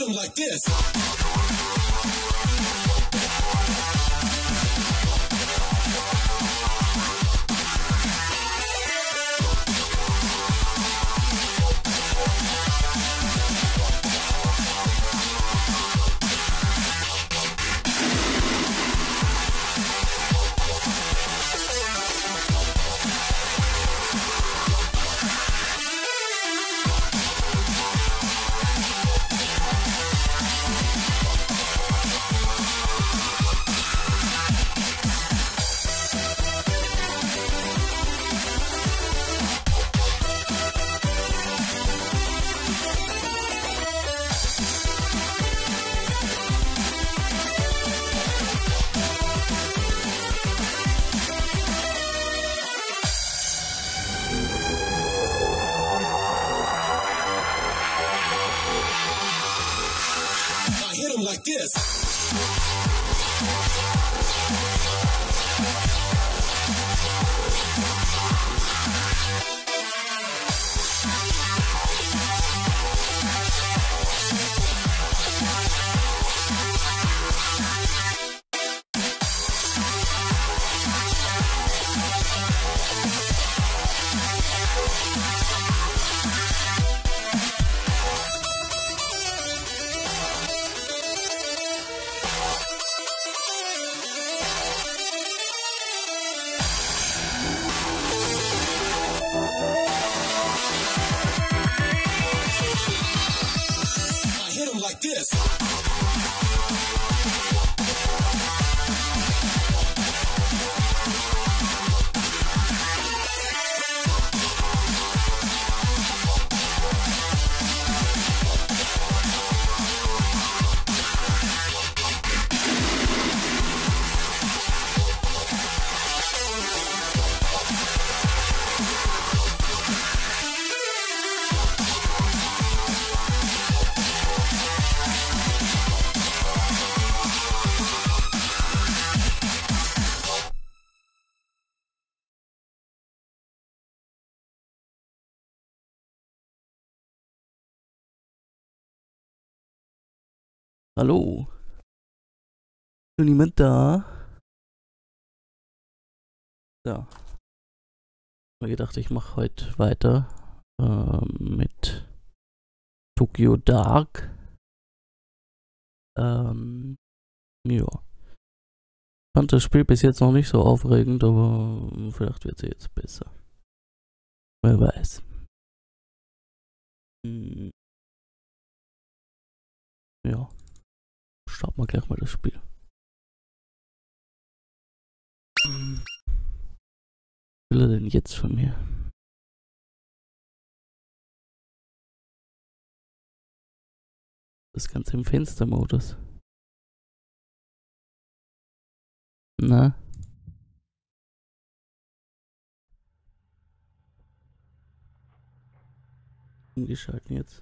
Like this. Like this. Like this. Hallo? Ist niemand da? Ja. Ich habe gedacht, ich mache heute weiter mit Tokyo Dark. Ja. Ich fand das Spiel bis jetzt noch nicht so aufregend, aber vielleicht wird es jetzt besser. Wer weiß. Ja. Starten wir gleich mal das Spiel. Was will er denn jetzt von mir? Das Ganze im Fenstermodus. Na? Umgeschalten jetzt.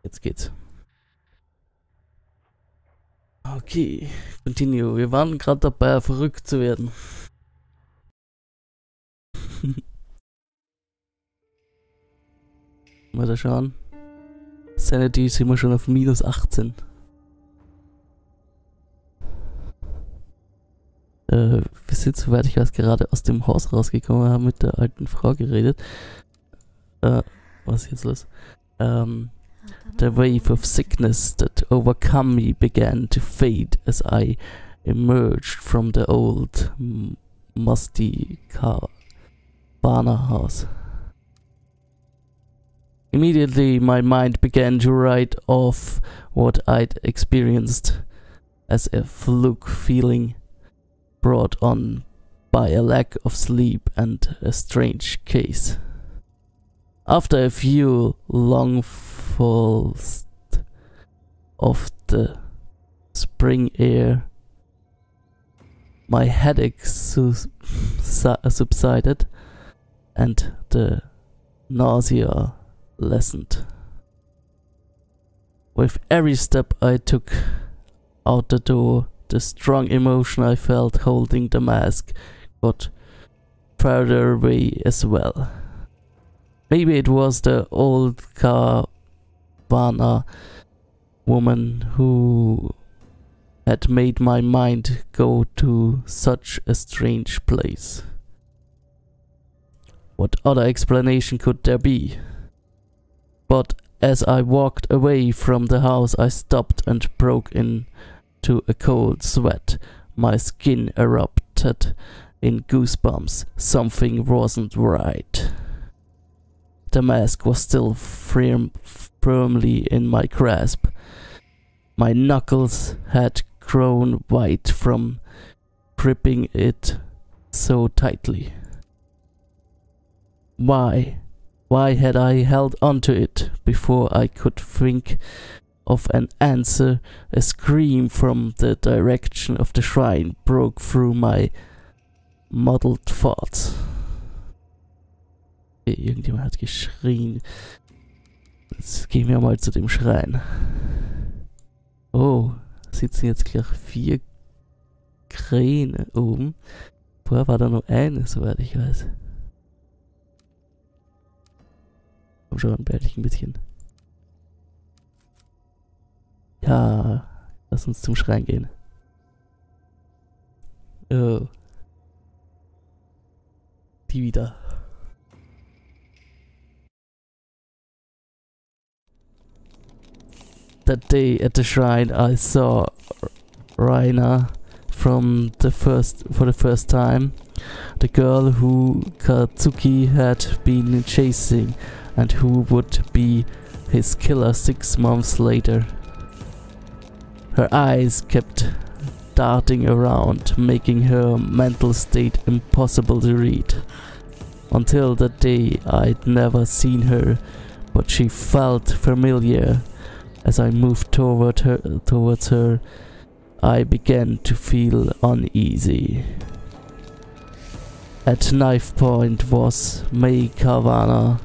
Jetzt geht's. Okay, continue. Wir waren gerade dabei, verrückt zu werden. Mal da schauen. Sanity sind wir schon auf minus 18. Wir sind, soweit ich weiß, gerade aus dem Haus rausgekommen, haben mit der alten Frau geredet. Was ist jetzt los? The wave of sickness that overcome me began to fade as I emerged from the old, musty Cabana house. Immediately my mind began to write off what I'd experienced as a fluke feeling brought on by a lack of sleep and a strange case. After a few long pulse of the spring air, my headache subsided and the nausea lessened. With every step I took out the door, the strong emotion I felt holding the mask got further away as well. Maybe it was the old Carvana woman who had made my mind go to such a strange place. What other explanation could there be? But as I walked away from the house, I stopped and broke into a cold sweat. My skin erupted in goosebumps. Something wasn't right. The mask was still firmly in my grasp. My knuckles had grown white from gripping it so tightly. Why had I held onto it? Before I could think of an answer, a scream from the direction of the shrine broke through my muddled thoughts. Irgendjemand hat geschrien. Jetzt gehen wir mal zu dem Schrein. Oh, sitzen jetzt gleich 4 Kräne oben. Vorher war da nur eine, soweit ich weiß. Komm schon, beeil dich ein bisschen. Ja, lass uns zum Schrein gehen. Oh. Die wieder. That day at the shrine I saw Raina for the first time. The girl who Katsuki had been chasing and who would be his killer 6 months later. Her eyes kept darting around, making her mental state impossible to read. Until that day I'd never seen her, but she felt familiar. As I moved towards her, I began to feel uneasy. At knife point was Mei Carvana,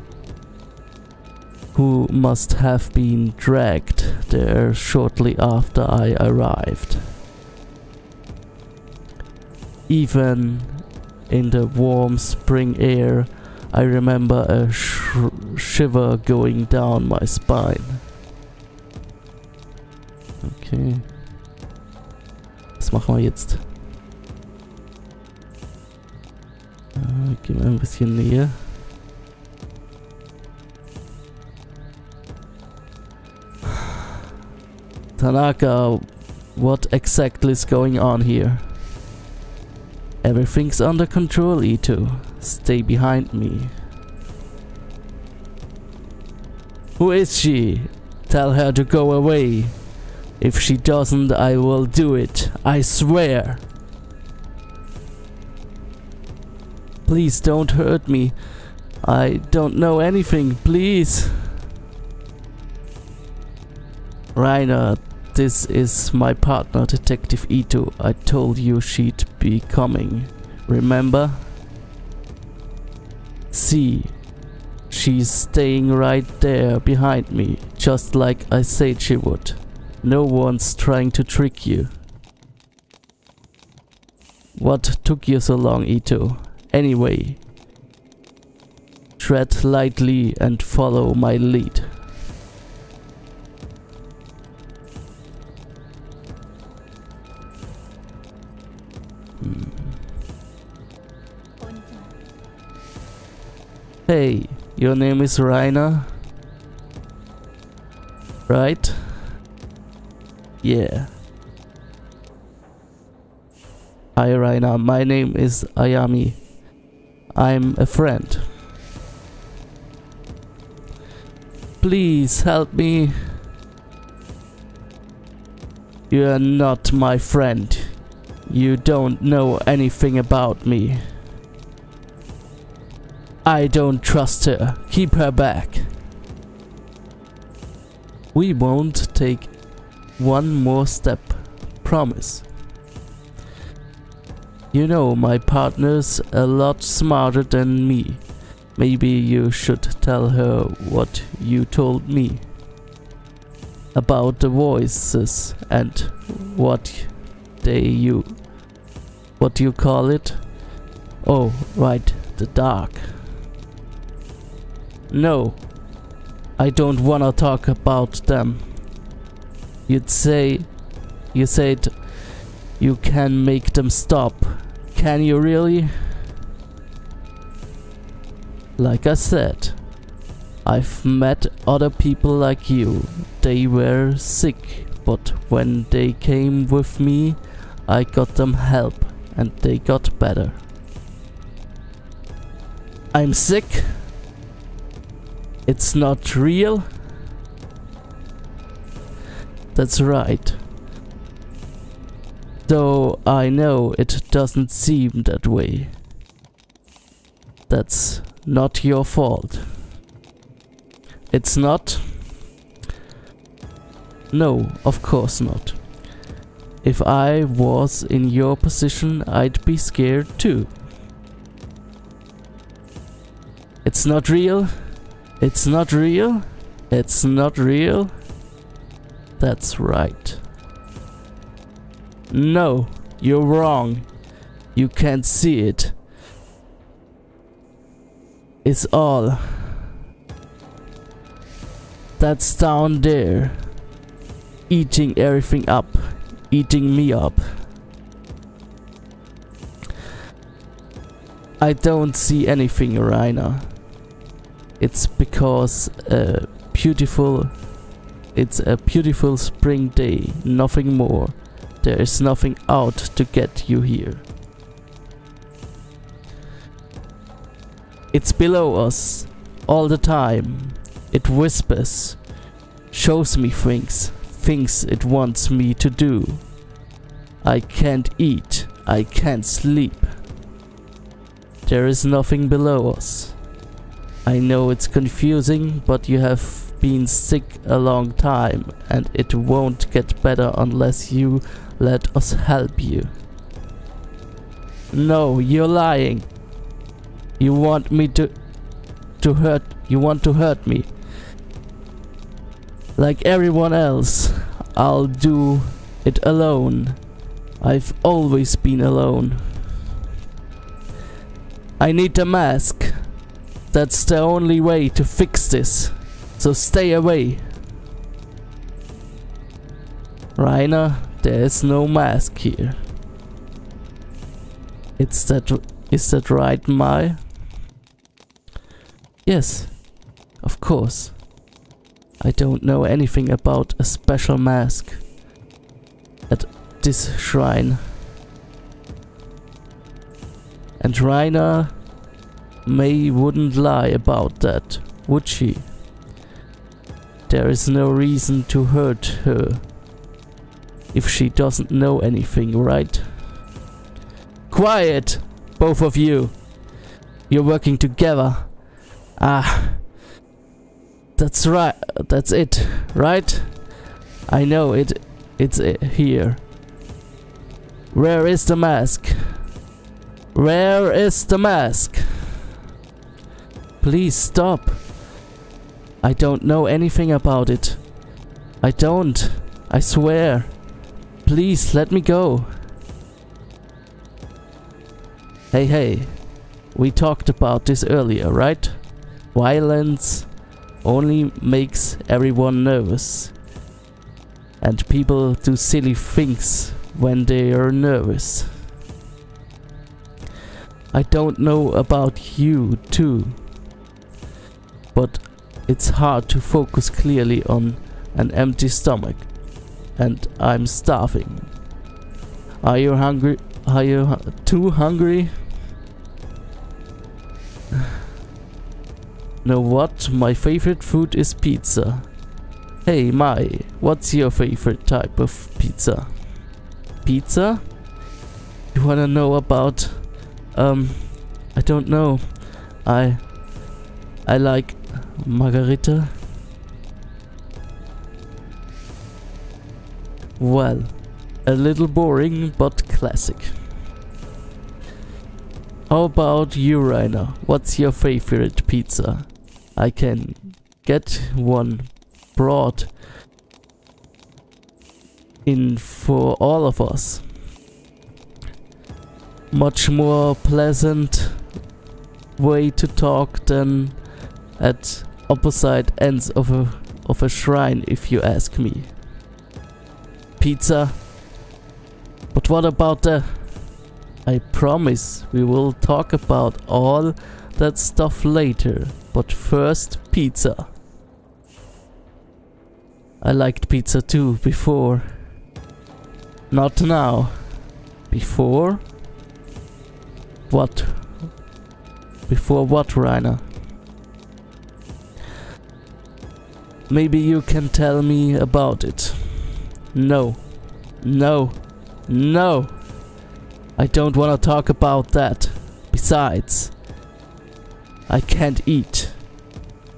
who must have been dragged there shortly after I arrived. Even in the warm spring air, I remember a shiver going down my spine. Okay. Was machen wir jetzt? Gehen wir ein bisschen näher. Tanaka, what exactly is going on here? Everything's under control, Ito. Stay behind me. Who is she? Tell her to go away. If she doesn't, I will do it. I swear. Please don't hurt me. I don't know anything. Please. Raina, this is my partner, Detective Ito. I told you she'd be coming. Remember? See, she's staying right there behind me, just like I said she would. No one's trying to trick you. What took you so long, Ito? Anyway, tread lightly and follow my lead. Hey, your name is Raina? Right? Yeah. Hi Raina, my name is Ayami. I'm a friend. Please help me. You're not my friend. You don't know anything about me. I don't trust her. Keep her back. We won't take one more step. Promise. You know, my partner's a lot smarter than me. Maybe you should tell her what you told me about the voices and what you call it? Oh, right, the dark. No, I don't wanna talk about them. You said you can make them stop. Can you really? Like I said, I've met other people like you. They were sick, but when they came with me, I got them help and they got better. I'm sick? It's not real? That's right. Though I know it doesn't seem that way. That's not your fault. It's not? No, of course not. If I was in your position, I'd be scared too. It's not real? It's not real? It's not real? That's right. No, you're wrong. You can't see it. It's all. That's down there. Eating everything up. Eating me up. I don't see anything, Rainer. It's because it's a beautiful spring day, nothing more. There is nothing out to get you here. It's below us, all the time. It whispers, shows me things it wants me to do. I can't eat, I can't sleep. There is nothing below us. I know it's confusing, but you have been sick a long time, and it won't get better unless you let us help you. No, you're lying. You want me to hurt. You want to hurt me. Like everyone else, I'll do it alone. I've always been alone. I need a mask. That's the only way to fix this. So stay away. Rainer, there's no mask here. Is that right, Mai? Yes, of course. I don't know anything about a special mask at this shrine. And Rainer May wouldn't lie about that, would she? There is no reason to hurt her if she doesn't know anything, right? Quiet, both of you. You're working together. Ah, that's right. That's it, right? I know it. It's here. Where is the mask? Where is the mask? Please stop. I don't know anything about it. I don't. I swear. Please let me go. Hey. We talked about this earlier, right? Violence only makes everyone nervous. And people do silly things when they are nervous. I don't know about you too. But it's hard to focus clearly on an empty stomach. And I'm starving. Are you hungry? Are you too hungry? Know what? My favorite food is pizza. Hey Mai, what's your favorite type of pizza? Pizza? You wanna know about... I don't know. I like margarita. Well, a little boring, but classic. How about you, Rainer? What's your favorite pizza? I can get one brought in for all of us. Much more pleasant way to talk than at opposite ends of a shrine, if you ask me. Pizza. But what about the... I promise we will talk about all that stuff later. But first, pizza. I liked pizza too before. Not now. Before? What? Before what, Rainer? Maybe you can tell me about it. No. No. No. I don't want to talk about that. Besides, I can't eat.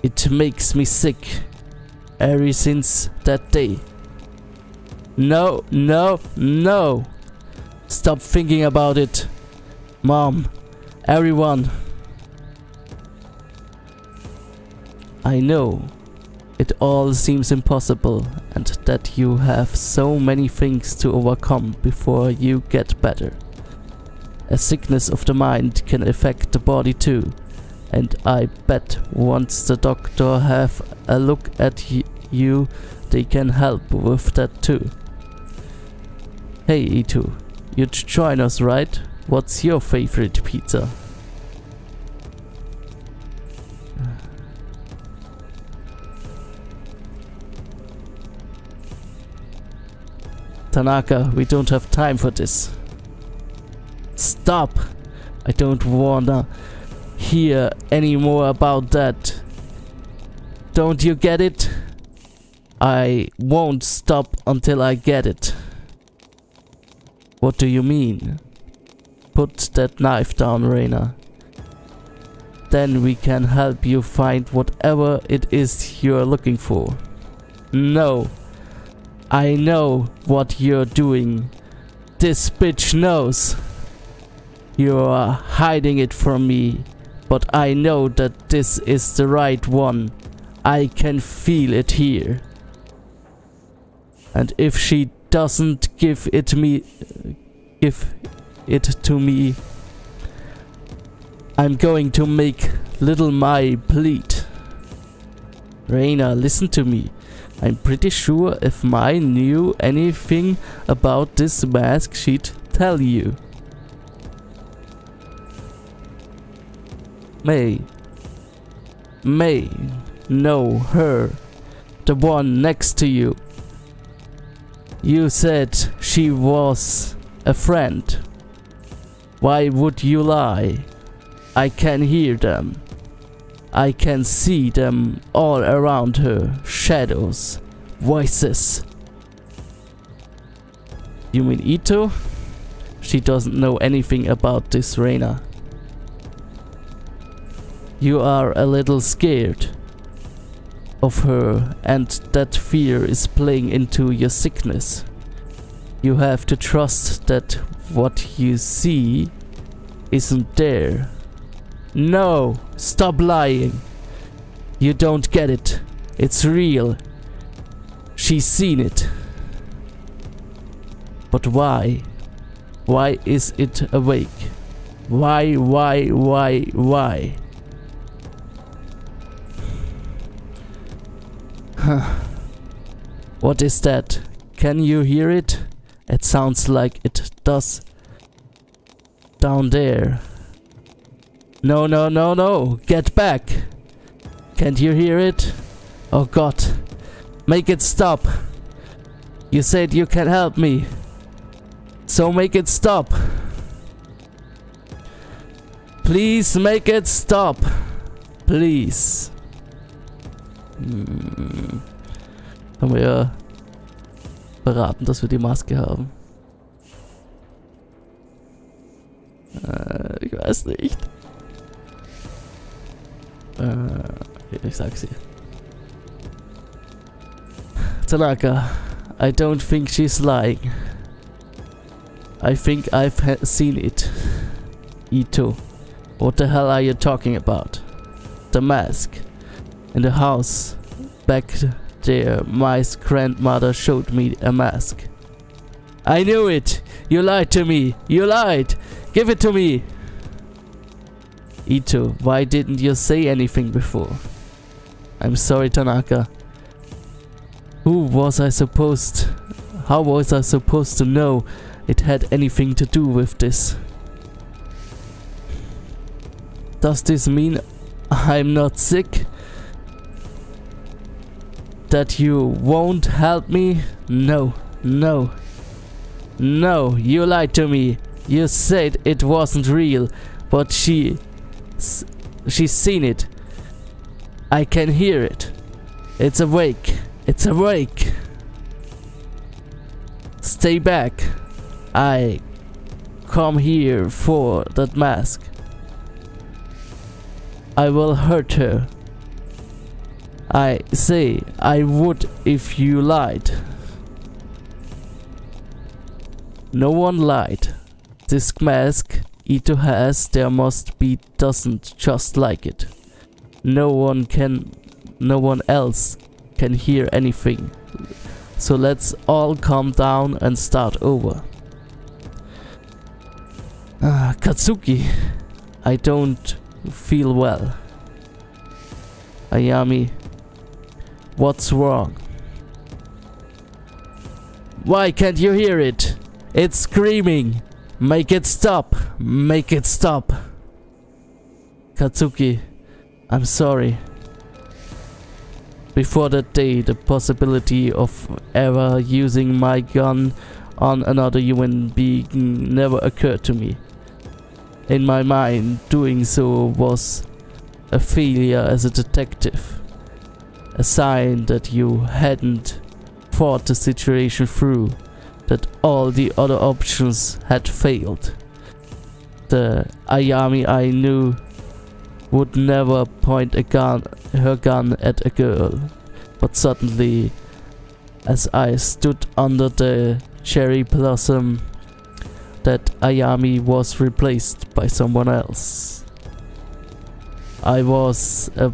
It makes me sick. Ever since that day. No, no, no. Stop thinking about it. Mom, everyone. I know it all seems impossible and that you have so many things to overcome before you get better. A sickness of the mind can affect the body too, and I bet once the doctor have a look at you, they can help with that too. Hey Itu, you'd join us, right? What's your favorite pizza? Tanaka, we don't have time for this. Stop! I don't wanna hear any more about that. Don't you get it? I won't stop until I get it. What do you mean? Put that knife down, Rainer. Then we can help you find whatever it is you're looking for. No. I know what you're doing. This bitch knows. You're hiding it from me, but I know that this is the right one. I can feel it here. And if she doesn't give it to me, I'm going to make little Mai bleed. Rainer, listen to me. I'm pretty sure if Mai knew anything about this mask, she'd tell you. May. No, her. The one next to you. You said she was a friend. Why would you lie? I can hear them. I can see them all around her. Shadows. Voices. You mean Ito? She doesn't know anything about this, Rainer. You are a little scared of her, and that fear is playing into your sickness. You have to trust that what you see isn't there. No! Stop lying! You don't get it. It's real. She's seen it. But why? Why is it awake? Why? What is that? Can you hear it? It sounds like it does down there. No. Get back. Can't you hear it? Oh God. Make it stop. You said you can help me. So make it stop. Please make it stop. Please. Haben wir ja beraten, dass wir die Maske haben. Ich weiß nicht. Ich sag's dir. Tanaka, I don't think she's lying. I think I've seen it. Ito, what the hell are you talking about? The mask. In the house back there, my grandmother showed me a mask. I knew it! You lied to me! You lied! Give it to me! Ito, why didn't you say anything before? I'm sorry, Tanaka. How was I supposed to know it had anything to do with this? Does this mean I'm not sick? That you won't help me? No, no. No, you lied to me. You said it wasn't real, but she's seen it. I can hear it. It's awake. It's awake. Stay back. I come here for that mask. I will hurt her. I say I would if you lied. No one lied. This mask Ito has, there must be dozens just like it. No one else can hear anything. So let's all calm down and start over. Katsuki, I don't feel well. Ayami, what's wrong? Why can't you hear it? It's screaming. Make it stop. Make it stop. Katsuki, I'm sorry. Before that day, the possibility of ever using my gun on another human being never occurred to me. In my mind, doing so was a failure as a detective. A sign that you hadn't thought the situation through, that all the other options had failed. The Ayami I knew would never point her gun at a girl. But suddenly, as I stood under the cherry blossom, that Ayami was replaced by someone else. I was a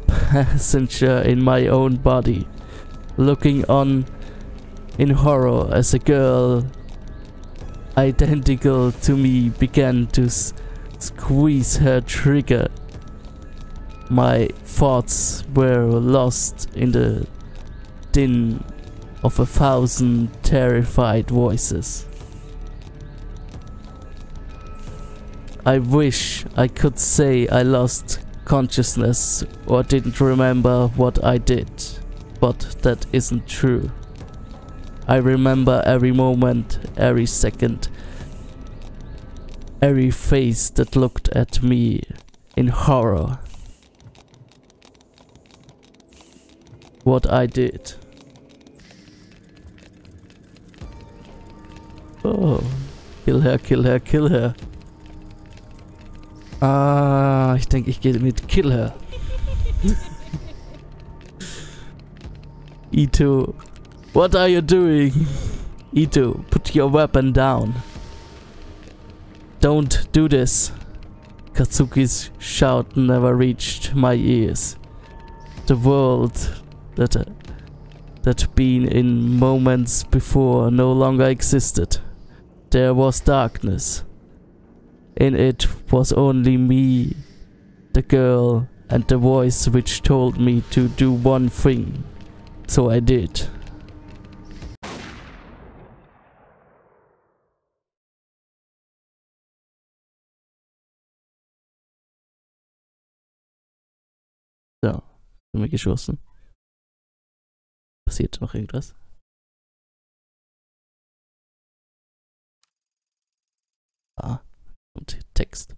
passenger in my own body, looking on in horror as a girl identical to me began to squeeze her trigger. My thoughts were lost in the din of 1,000 terrified voices. I wish I could say I lost consciousness or didn't remember what I did, but that isn't true. I remember every moment, every second, every face that looked at me in horror. What I did. Oh, kill her, kill her, kill her. Ah, ich denke, ich gehe mit Kill her. Ito, what are you doing? Ito, put your weapon down. Don't do this. Katsuki's shout never reached my ears. The world that been in moments before no longer existed. There was darkness. In it was only me, the girl, and the voice which told me to do one thing. So I did. So, sind wir geschossen. Passiert noch irgendwas? Ah, und Text.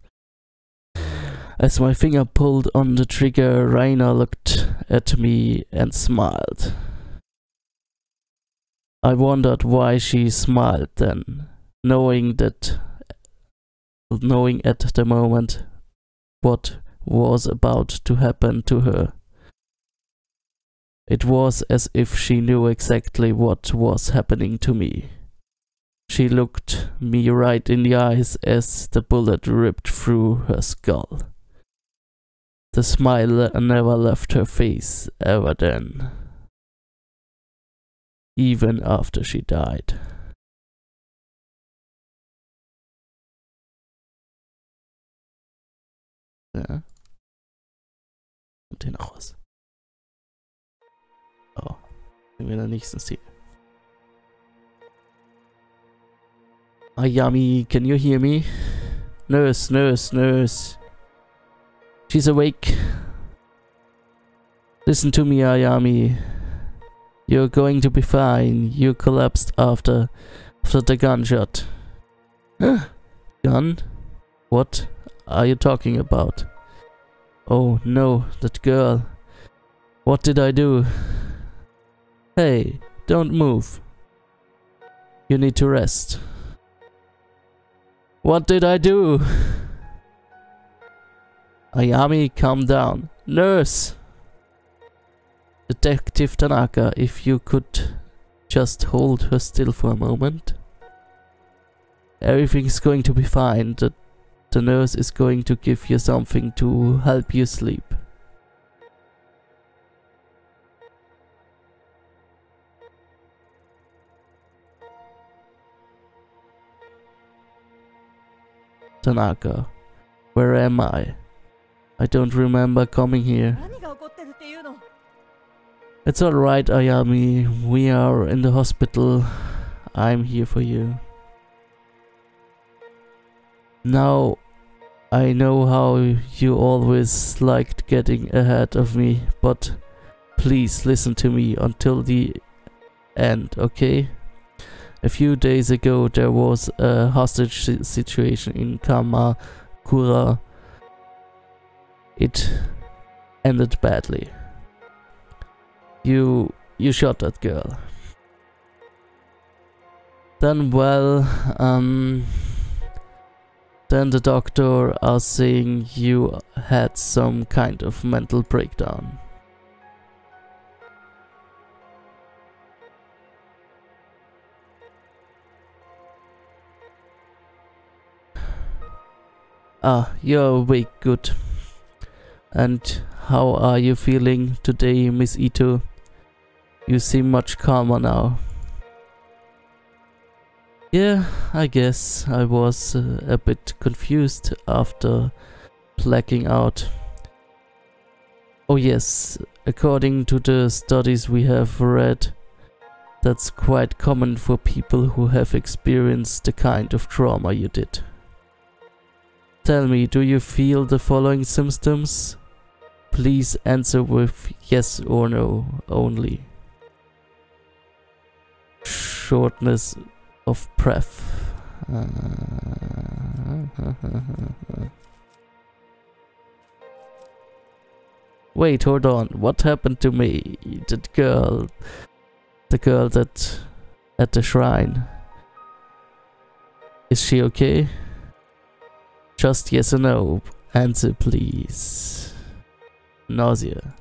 As my finger pulled on the trigger, Raina looked at me and smiled. I wondered why she smiled then, knowing at the moment what was about to happen to her. It was as if she knew exactly what was happening to me. She looked me right in the eyes as the bullet ripped through her skull. The smile never left her face ever then, even after she died. Ja. Und hier noch was. Oh, sind wir in der nächsten Szene. Ayami, can you hear me? Nurse, nurse, nurse. She's awake. Listen to me, Ayami. You're going to be fine. You collapsed after the gunshot. Gun? What are you talking about? Oh no, that girl. What did I do? Hey, don't move. You need to rest. What did I do? Ayami, calm down. Nurse! Detective Tanaka, if you could just hold her still for a moment. Everything's going to be fine. The nurse is going to give you something to help you sleep. Tanaka, where am I? I don't remember coming here. It's alright, Ayami. We are in the hospital. I'm here for you. Now, I know how you always liked getting ahead of me, but please listen to me until the end, okay? A few days ago there was a hostage situation in Kamakura. It ended badly. You shot that girl. Then then the doctor are saying you had some kind of mental breakdown. Ah, you're awake, good. And how are you feeling today, Miss Ito? You seem much calmer now. Yeah, I guess I was a bit confused after blacking out. Oh yes, according to the studies we have read, that's quite common for people who have experienced the kind of trauma you did. Tell me, do you feel the following symptoms? Please answer with yes or no only. Shortness of breath. Wait, hold on. What happened to me? That girl. The girl that at the shrine. Is she okay? Just yes or no. Answer, please. Nausea.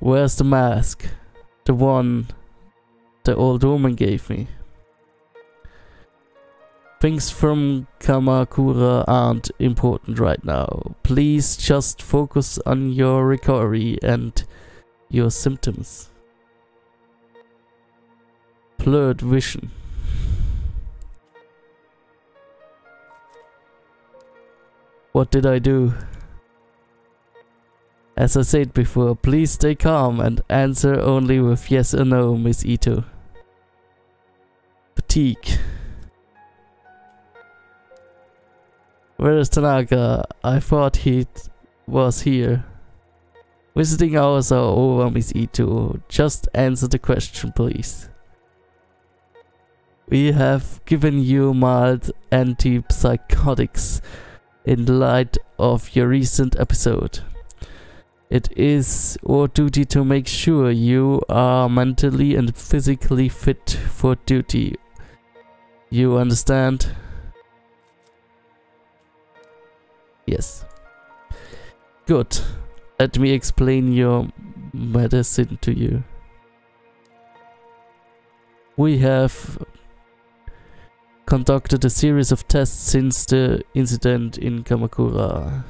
Where's the mask? The one the old woman gave me. Things from Kamakura aren't important right now. Please just focus on your recovery and your symptoms. Blurred vision. What did I do? As I said before, please stay calm and answer only with yes or no, Miss Ito. Fatigue. Where is Tanaka? I thought he was here. Visiting hours are over, Miss Ito. Just answer the question, please. We have given you mild antipsychotics in light of your recent episode. It is our duty to make sure you are mentally and physically fit for duty. You understand? Yes. Good. Let me explain your medicine to you. We have conducted a series of tests since the incident in Kamakura.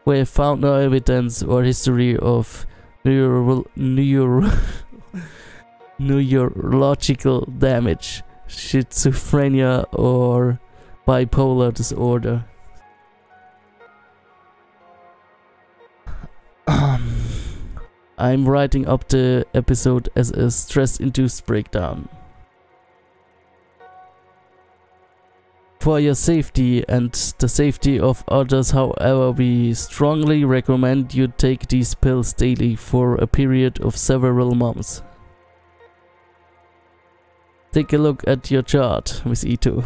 We have found no evidence or history of neurological damage, schizophrenia, or bipolar disorder. I'm writing up the episode as a stress-induced breakdown. For your safety and the safety of others, however, we strongly recommend you take these pills daily for a period of several months. Take a look at your chart, Miss Ito.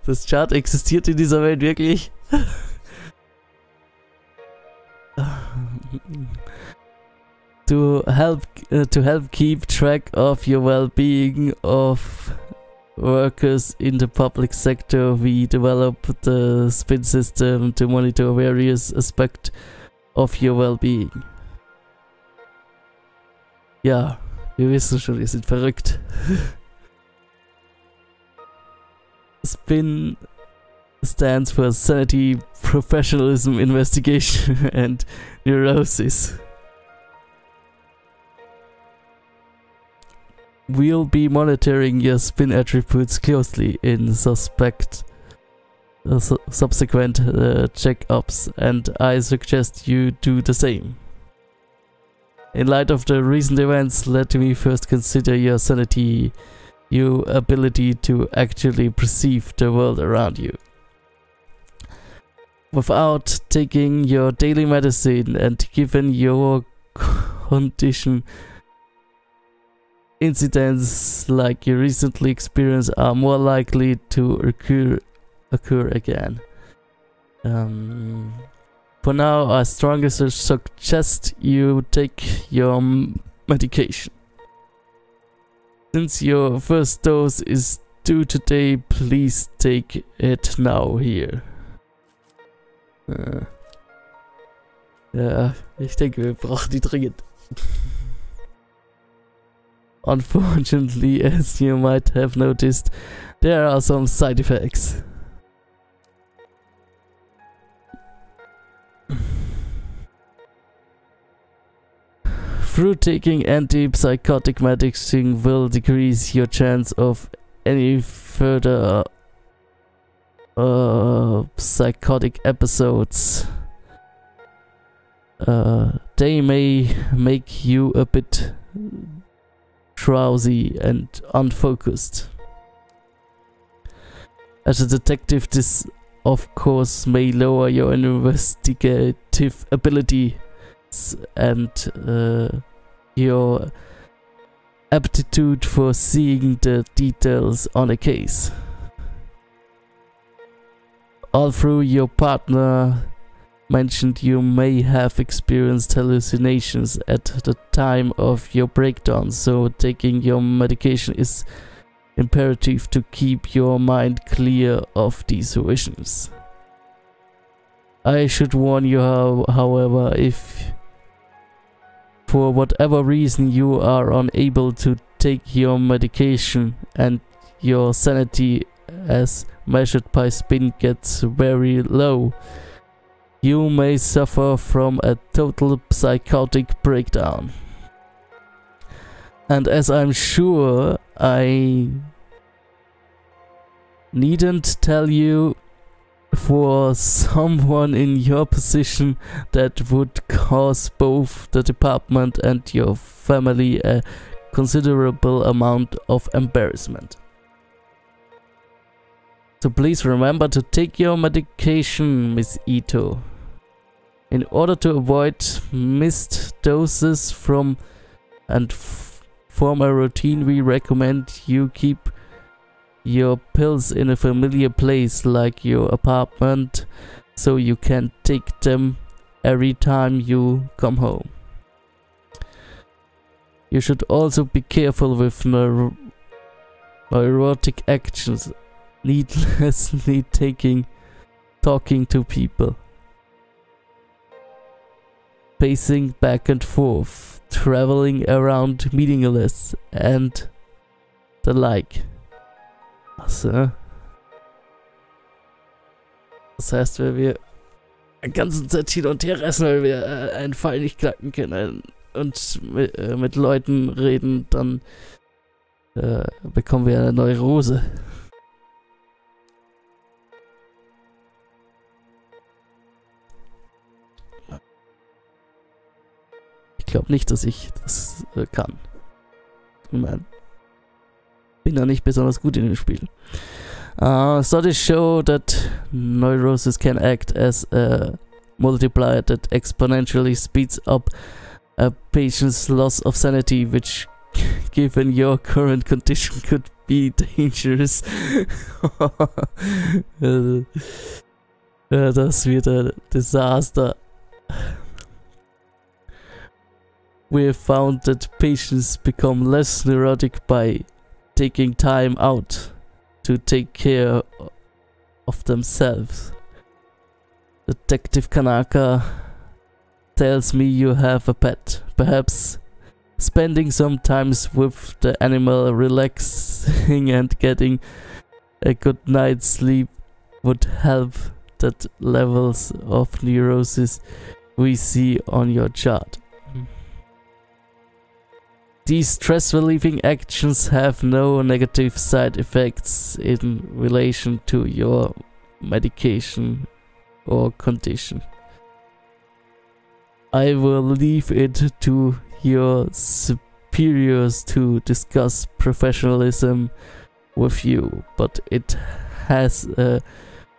Das Chart existiert in dieser Welt wirklich? To help keep track of your well-being of workers in the public sector, we developed the SPIN system to monitor various aspects of your well-being. Ja, wir wissen schon, wir sind verrückt. SPIN stands for Sanity, Professionalism, Investigation and Neurosis. We'll be monitoring your SPIN attributes closely in subsequent checkups, and I suggest you do the same. In light of the recent events, let me first consider your sanity, your ability to actually perceive the world around you. Without taking your daily medicine and given your condition, incidents like you recently experienced are more likely to occur again. For now, I strongly suggest you take your medication. Since your first dose is due today, please take it now here. Ja, ich denke, wir brauchen die dringend. Unfortunately, as you might have noticed, there are some side effects. Through taking antipsychotic medicine will decrease your chance of any further psychotic episodes. They may make you a bit drowsy and unfocused. As a detective, this of course may lower your investigative ability and your aptitude for seeing the details on a case. Although your partner mentioned you may have experienced hallucinations at the time of your breakdown, so taking your medication is imperative to keep your mind clear of these visions. I should warn you, however, if for whatever reason you are unable to take your medication and your sanity as measured by SPIN gets very low, you may suffer from a total psychotic breakdown. And as I'm sure I needn't tell you, for someone in your position that would cause both the department and your family a considerable amount of embarrassment. So please remember to take your medication, Miss Ito. In order to avoid missed doses form a routine, we recommend you keep your pills in a familiar place like your apartment, so you can take them every time you come home. You should also be careful with neurotic actions, needlessly taking talking to people, pacing back and forth, traveling around meaningless and the like. Also, das heißt, wenn wir den ganzen Zeit hin und her reisen, weil wir einen Fall nicht knacken können und mit Leuten reden, dann bekommen wir eine Neurose. Ich glaube nicht, dass ich das kann. Ich meine, bin da nicht besonders gut in dem Spiel. Studies show that neurosis can act as a multiplier that exponentially speeds up a patient's loss of sanity, which, given your current condition, could be dangerous. Das wird ein Desaster. We have found that patients become less neurotic by taking time out to take care of themselves. Detective Kanaka tells me you have a pet. Perhaps spending some time with the animal, relaxing and getting a good night's sleep would help that levels of neurosis we see on your chart. These stress-relieving actions have no negative side effects in relation to your medication or condition. I will leave it to your superiors to discuss professionalism with you, but it has a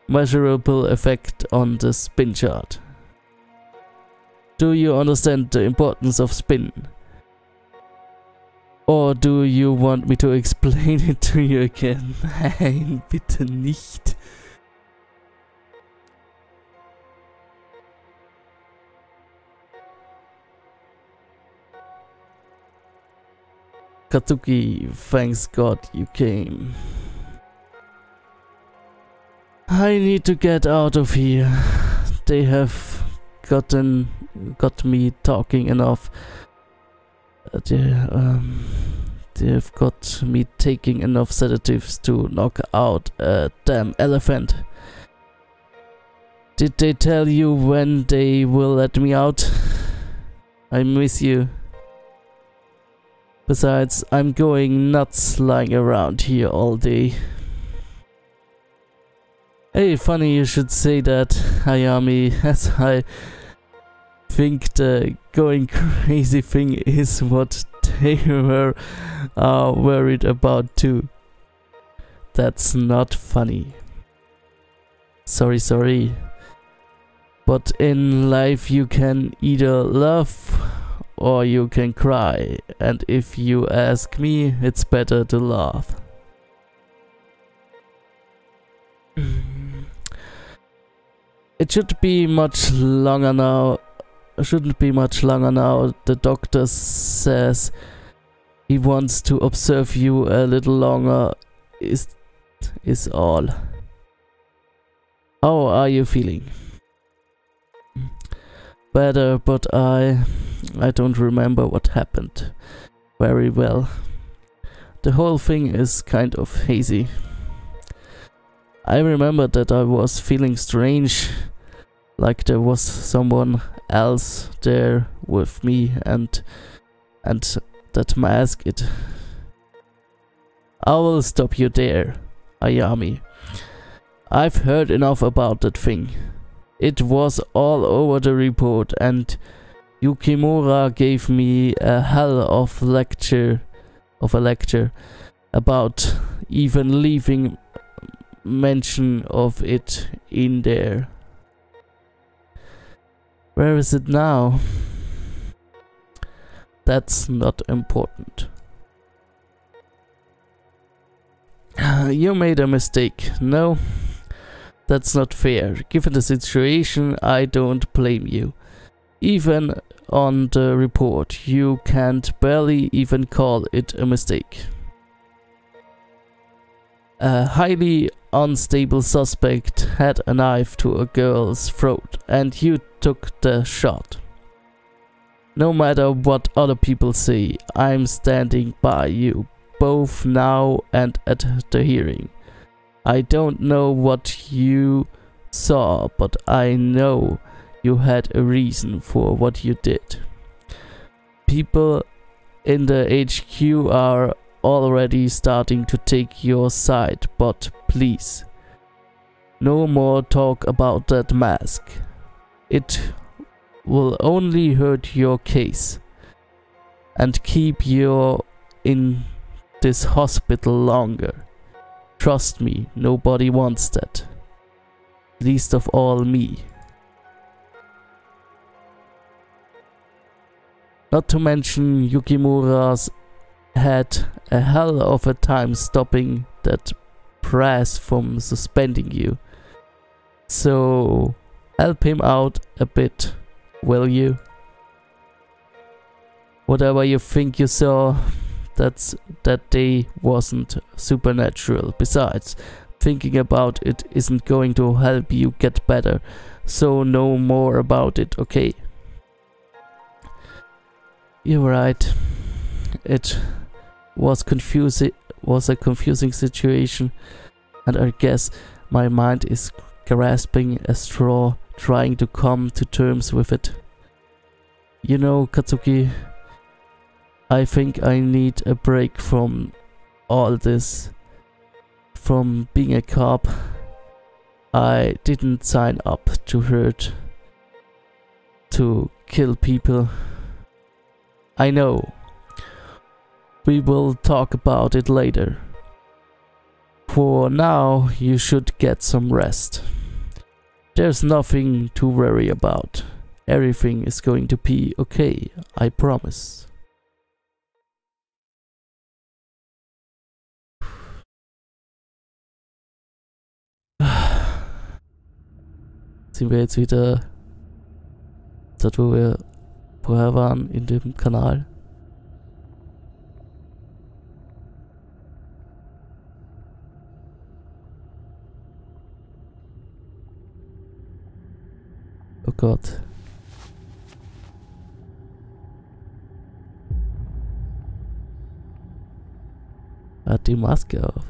measurable effect on the spin chart. Do you understand the importance of spin? Or do you want me to explain it to you again? Nein, bitte nicht. Katsuki, thanks God you came. I need to get out of here. They have got me talking enough. They've got me taking enough sedatives to knock out a damn elephant. Did they tell you when they will let me out? I miss you. Besides, I'm going nuts lying around here all day. Hey, funny you should say that, Hayami, as I think the going crazy thing is what they were worried about too. That's not funny. Sorry. But in life you can either laugh or you can cry, and if you ask me, it's better to laugh. It shouldn't be much longer now. The doctor says he wants to observe you a little longer. Is all. How are you feeling? Better, but I don't remember what happened very well. The whole thing is kind of hazy. I remember that I was feeling strange, like there was someone else there with me, and that mask it. I will stop you there, Ayami. I've heard enough about that thing. It was all over the report, and Yukimura gave me a hell of a lecture about even leaving mention of it in there. Where is it now? That's not important. You made a mistake. No, that's not fair. Given the situation, I don't blame you. Even on the report, you can't barely even call it a mistake. A highly unstable suspect had a knife to a girl's throat and you took the shot. No matter what other people say, I'm standing by you, both now and at the hearing. I don't know what you saw, but I know you had a reason for what you did. People in the HQ are already starting to take your side, but please, no more talk about that mask. It will only hurt your case and keep you in this hospital longer. Trust me, nobody wants that. Least of all me. Not to mention Yukimura's had a hell of a time stopping that press from suspending you. So help him out a bit, will you? Whatever you think you saw that day wasn't supernatural. Besides, thinking about it isn't going to help you get better. So no more about it, okay? You're right. It was a confusing situation, and I guess my mind is grasping a straw, trying to come to terms with it. You know, Katsuki, I think I need a break from all this. From being a cop, I didn't sign up to hurt, to kill people. I know. We will talk about it later. For now, you should get some rest. There's nothing to worry about. Everything is going to be okay, I promise. Sind wir jetzt wieder dort, wo wir vorher waren, in dem Kanal? Oh Gott. Er hat die Maske auf.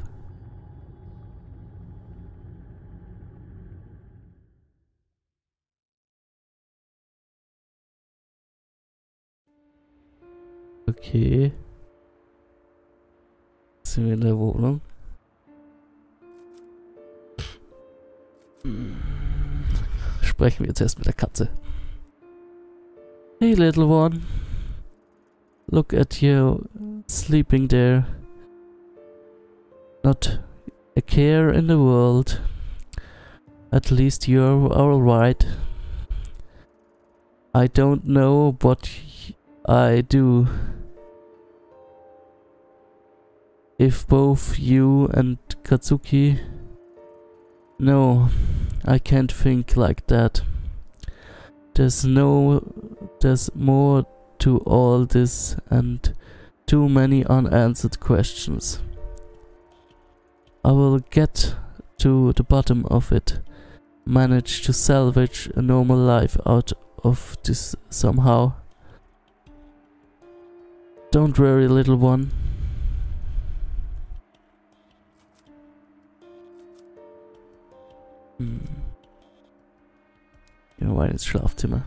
Okay. Sind wir in der Wohnung? Sprechen wir jetzt erst mit der Katze. Hey little one. Look at you sleeping there. Not a care in the world. At least you're alright. I don't know what I do if both you and Katsuki... No, I can't think like that. There's more to all this and too many unanswered questions. I will get to the bottom of it, manage to salvage a normal life out of this somehow. Don't worry, little one. Gehen wir mal ins Schlafzimmer.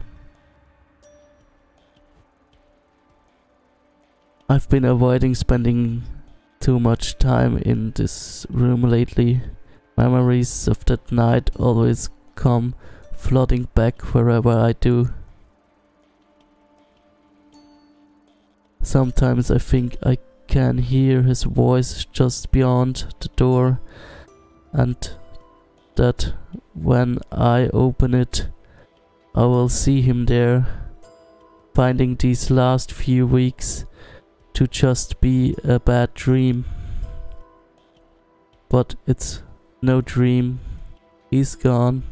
I've been avoiding spending too much time in this room lately. Memories of that night always come flooding back wherever I do. Sometimes I think I can hear his voice just beyond the door, and that when I open it, I will see him there, finding these last few weeks to just be a bad dream. But it's no dream. He's gone.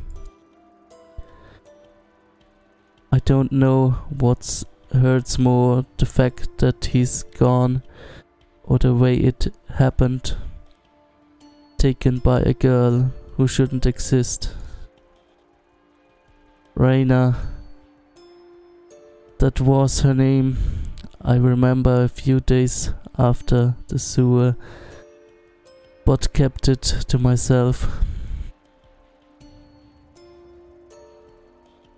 I don't know what hurts more, the fact that he's gone or the way it happened. taken by a girl who shouldn't exist. Reina, that was her name. I remember a few days after the sewer, but kept it to myself.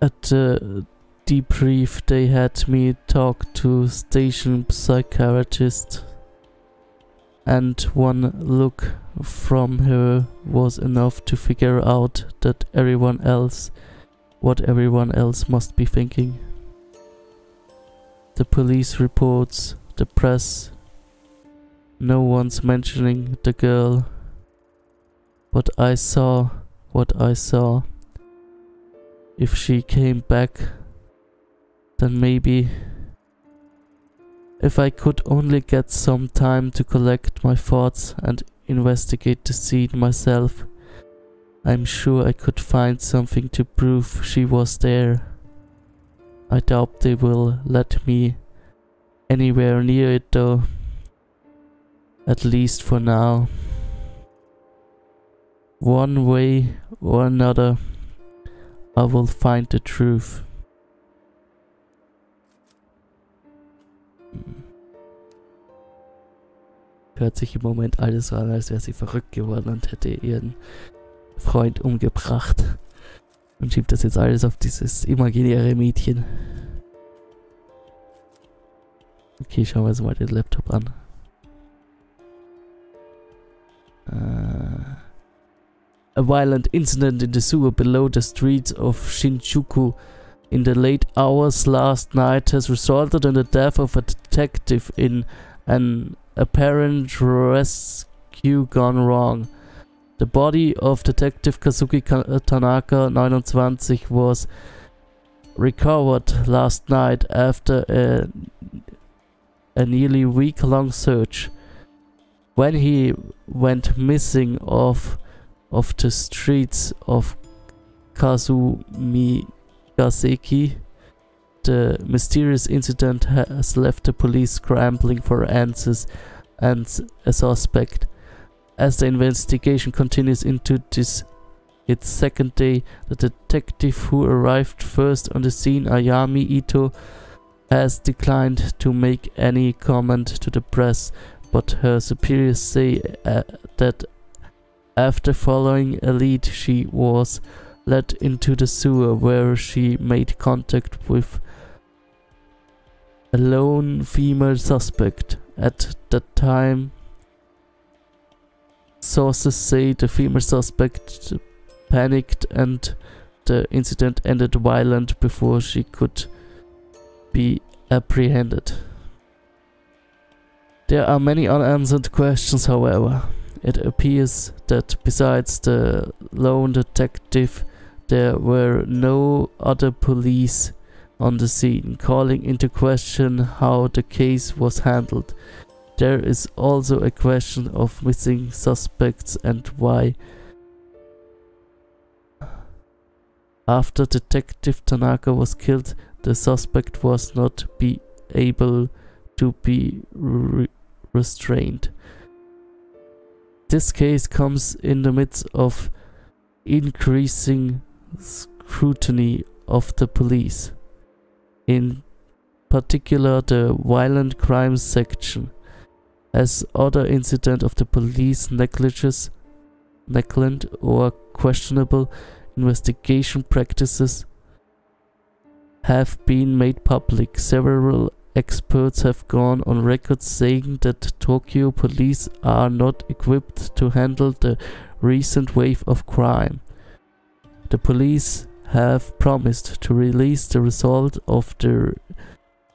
At the debrief, they had me talk to station psychiatrist, and one look from her was enough to figure out that what everyone else must be thinking. The police reports, the press, no one's mentioning the girl. But I saw what I saw. If she came back, then maybe. If I could only get some time to collect my thoughts and investigate the scene myself, I'm sure I could find something to prove she was there. I doubt they will let me anywhere near it though. At least for now. One way or another, I will find the truth. Hört sich im Moment alles so an, als wäre sie verrückt geworden und hätte ihren Freund umgebracht. Und schiebt das jetzt alles auf dieses imaginäre Mädchen. Okay, schauen wir uns mal den Laptop an. A violent incident in the sewer below the streets of Shinjuku in the late hours last night has resulted in the death of a detective in an apparent rescue gone wrong. The body of Detective Kazuki Tanaka, 29, was recovered last night after a nearly week-long search. When he went missing off the streets of Kazumigaseki, the mysterious incident has left the police scrambling for answers and a suspect. As the investigation continues into its second day, the detective who arrived first on the scene, Ayami Ito, has declined to make any comment to the press, but her superiors say that after following a lead, she was led into the sewer where she made contact with a lone female suspect. At that time, sources say the female suspect panicked and the incident ended violent before she could be apprehended. There are many unanswered questions, however. It appears that besides the lone detective, there were no other police on the scene, calling into question how the case was handled. There is also a question of missing suspects and why. After Detective Tanaka was killed, the suspect was not able to be restrained. This case comes in the midst of increasing scrutiny of the police, in particular the violent crimes section, as other incidents of the police negligence or questionable investigation practices have been made public. Several experts have gone on record saying that Tokyo police are not equipped to handle the recent wave of crime. The police have promised to release the result of their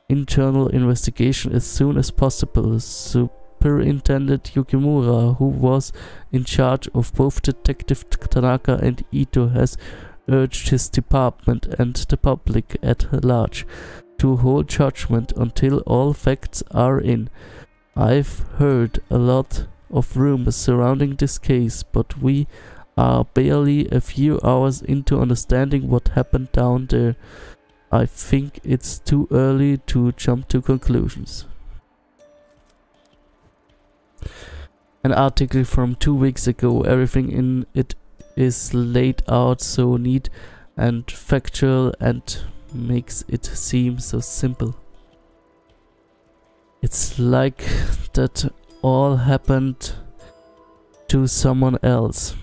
internal investigation as soon as possible. Superintendent Yukimura, who was in charge of both Detective Tanaka and Ito, has urged his department and the public at large to hold judgment until all facts are in. I've heard a lot of rumors surrounding this case, but we are barely a few hours into understanding what happened down there. I think it's too early to jump to conclusions. An article from 2 weeks ago. Everything in it is laid out so neat and factual and makes it seem so simple. It's like that all happened to someone else.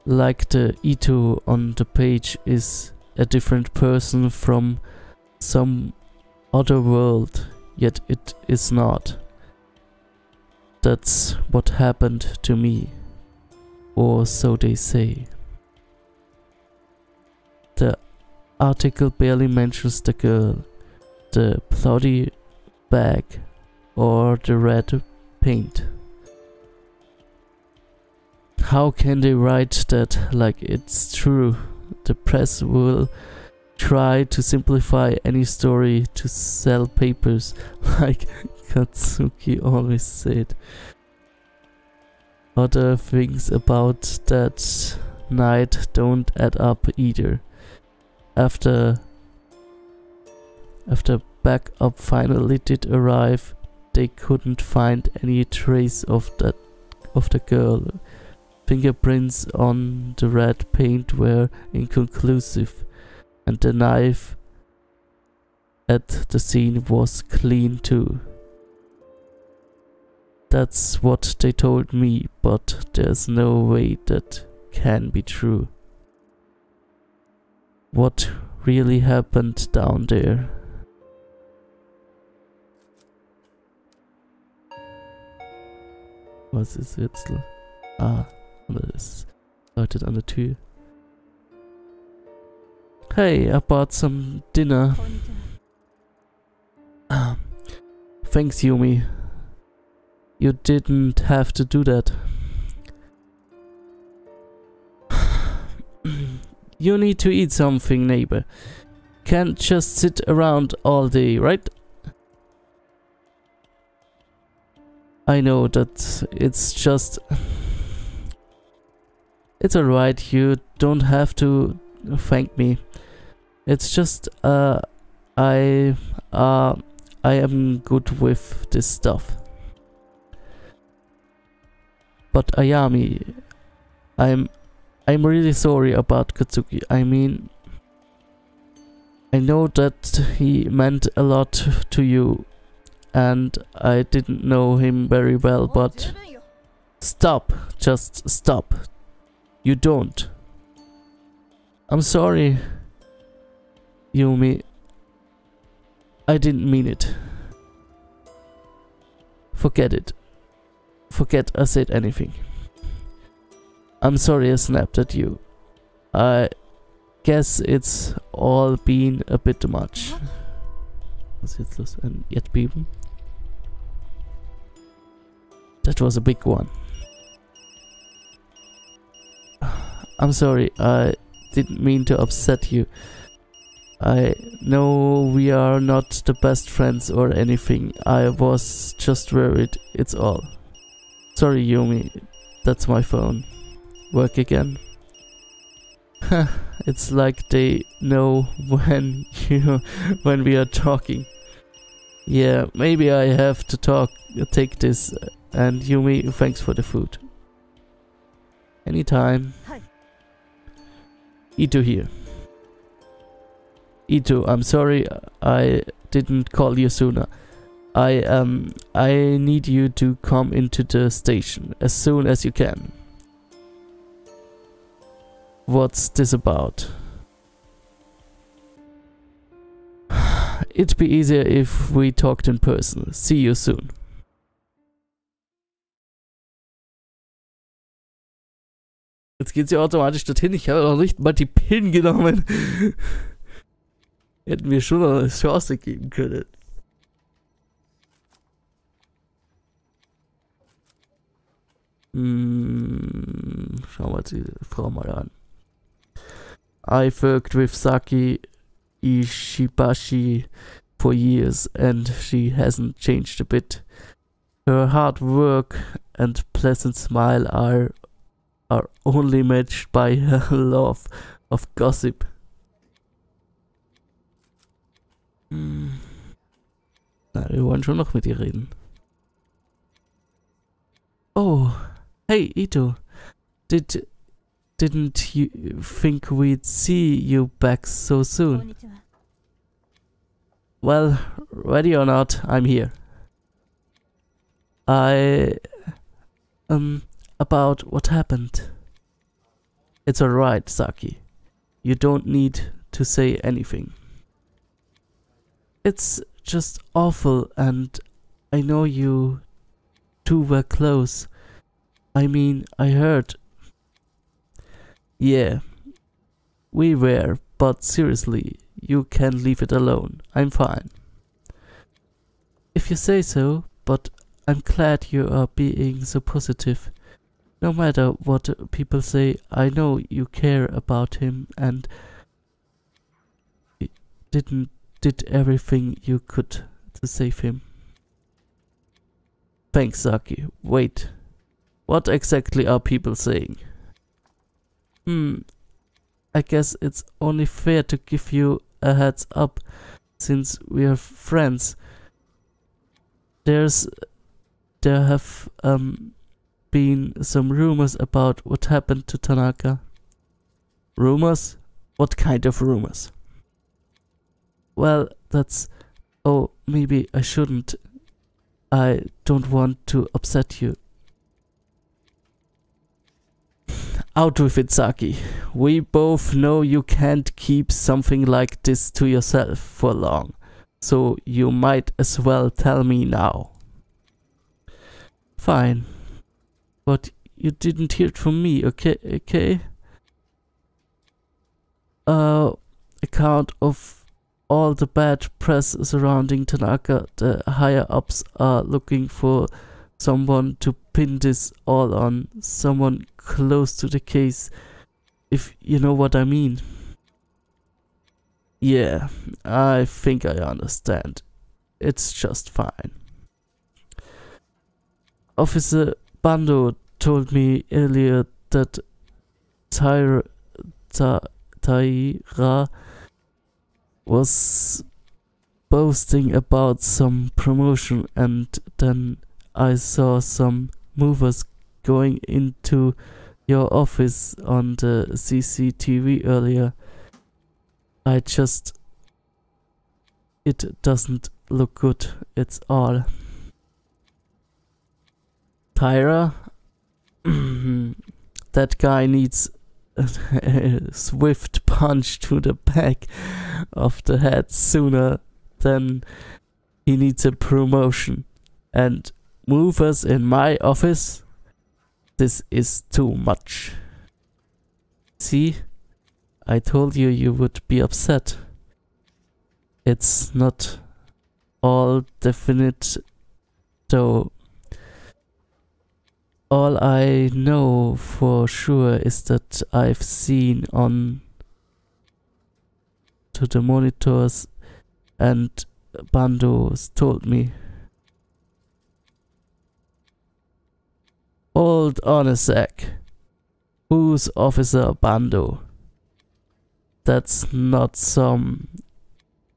Like the Ito on the page is a different person from some other world, yet it is not. That's what happened to me, or so they say. The article barely mentions the girl, the bloody bag, or the red paint. How can they write that like it's true? The press will try to simplify any story to sell papers, like Katsuki always said. Other things about that night don't add up either. After backup finally did arrive, they couldn't find any trace of the girl. Fingerprints on the red paint were inconclusive, and the knife at the scene was clean too. That's what they told me, but there's no way that can be true. What really happened down there? Was ist jetzt? Ah, das läutet an der Tür. Hey, I bought some dinner. Thanks, Yumi. You didn't have to do that. You need to eat something, neighbor. Can't just sit around all day, right? I know that it's just... It's alright, you don't have to thank me. It's just, I am good with this stuff. But Ayami, I'm really sorry about Katsuki. I mean, I know that he meant a lot to you, and I didn't know him very well, but stop, just stop. You don't. I'm sorry, Yumi. I didn't mean it. Forget it. Forget I said anything. I'm sorry I snapped at you. I guess it's all been a bit much. Was jetzt los? Ein Erdbeben? That was a big one. I'm sorry, I didn't mean to upset you. I know we are not the best friends or anything. I was just worried, it's all. Sorry, Yumi, that's my phone. Work again? It's like they know when we are talking. Yeah, maybe I have to take this. And Yumi, thanks for the food. Anytime. Hi. Ito here. Ito, I'm sorry I didn't call you sooner. I need you to come into the station as soon as you can. What's this about? It'd be easier if we talked in person. See you soon. Jetzt geht sie automatisch dorthin. Ich habe noch nicht mal die PIN genommen. Hätten wir schon noch eine Chance geben können. Schauen wir uns die Frau mal an. I've worked with Saki Ishibashi for years and she hasn't changed a bit. Her hard work and pleasant smile are only matched by her love of gossip. Na, wir wollen schon noch mit ihr reden. Oh, hey Ito. Didn't you think we'd see you back so soon? Well, ready or not, I'm here. About what happened. It's alright, Saki. You don't need to say anything. It's just awful, and I know you two were close. I mean, I heard. Yeah, we were, but seriously, you can leave it alone. I'm fine. If you say so, but I'm glad you are being so positive. No matter what people say, I know you care about him and did everything you could to save him. Thanks, Saki. Wait. What exactly are people saying? I guess it's only fair to give you a heads up since we are friends. There have been some rumors about what happened to Tanaka. Rumors? What kind of rumors? Well, that's... Oh, maybe I shouldn't. I don't want to upset you. Out with it, Saki. We both know you can't keep something like this to yourself for long, so you might as well tell me now. Fine. But you didn't hear it from me, okay? Account of all the bad press surrounding Tanaka, the higher-ups are looking for someone to pin this all on, someone close to the case, if you know what I mean. Yeah, I think I understand. It's just fine. Officer Bando told me earlier that Taira was boasting about some promotion, and then I saw some movers going into your office on the CCTV earlier. It doesn't look good, it's all. Tyra? That guy needs a swift punch to the back of the head sooner than he needs a promotion. And movers in my office? This is too much. See? I told you you would be upset. It's not all definite though. All I know for sure is that I've seen on to the monitors and Bando's told me. Hold on a sec. Who's Officer Bando? That's not some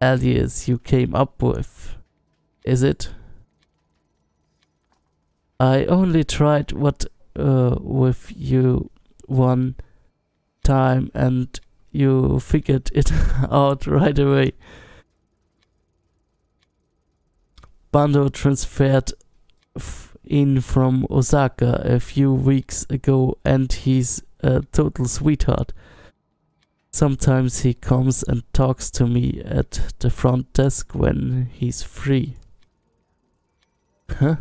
alias you came up with, is it? I only tried with you one time and you figured it out right away. Bando transferred in from Osaka a few weeks ago and he's a total sweetheart. Sometimes he comes and talks to me at the front desk when he's free. Huh?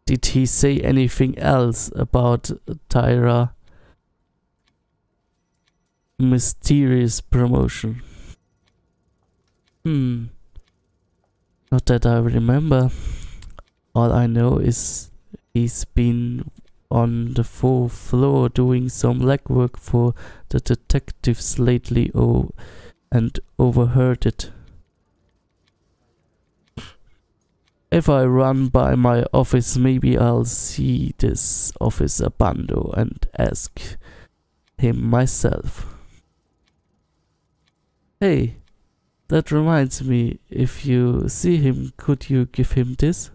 Did he say anything else about Tyra? Mysterious promotion. Not that I remember. All I know is he's been on the 4th floor doing some legwork for the detectives lately and overheard it. If I run by my office, maybe I'll see this Officer Bando and ask him myself. Hey, that reminds me, if you see him, could you give him this?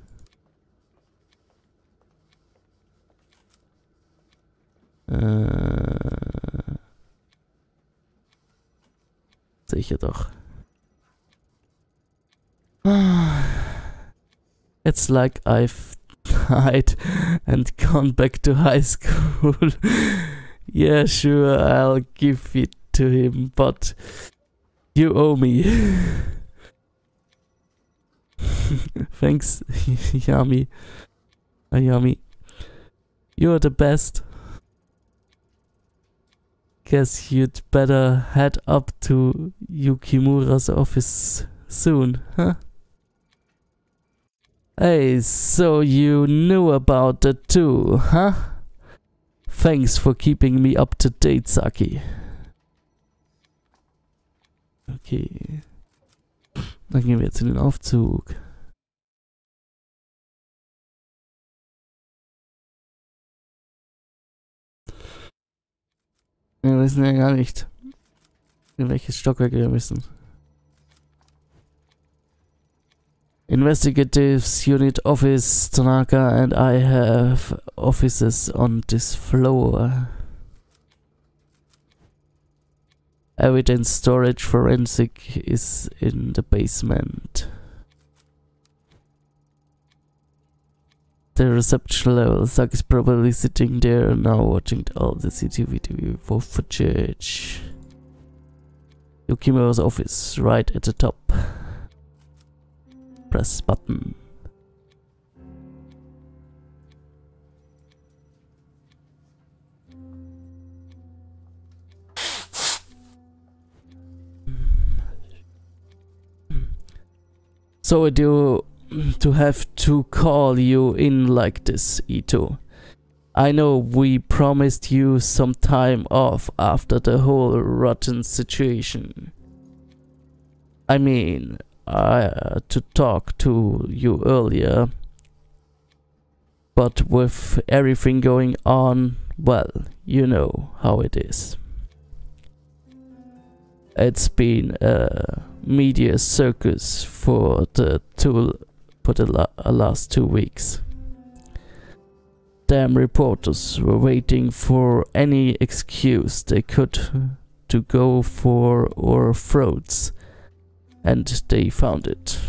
Sicher doch. It's like I've died and gone back to high school. Yeah, sure, I'll give it to him, but you owe me. Thanks, Yami. Ayami. You're the best. Guess you'd better head up to Yukimura's office soon, huh? Hey, so you knew about it too, huh? Thanks for keeping me up to date, Saki. Okay. Dann gehen wir jetzt in den Aufzug. Wir wissen ja gar nicht, in welches Stockwerk wir müssen. Investigatives Unit Office, Tanaka and I have offices on this floor. Evidence storage forensic is in the basement. The reception level. Saki is probably sitting there now watching all the CCTV footage. Yukimura's office, right at the top. Press button. So I do to have to call you in like this, Ito. I know we promised you some time off after the whole rotten situation. I mean, to talk to you earlier, but with everything going on, well, you know how it is. It's been a media circus for the last 2 weeks. Damn reporters were waiting for any excuse they could to go for our throats, and they found it.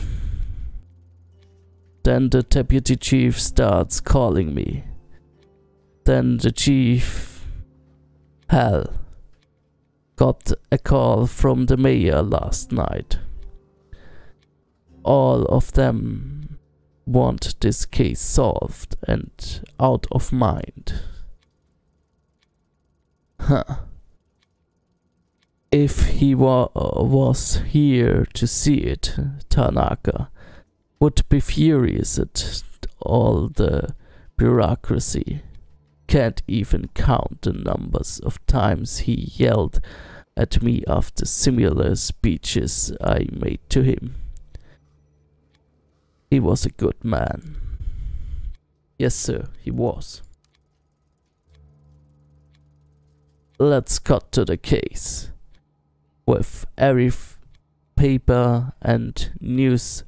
Then the deputy chief starts calling me. Then the chief, hell, got a call from the mayor last night. All of them want this case solved and out of mind. Huh. If he was here to see it, Tanaka would be furious at all the bureaucracy. Can't even count the numbers of times he yelled at me after similar speeches I made to him. He was a good man. Yes, sir, he was. Let's cut to the case. With every paper and news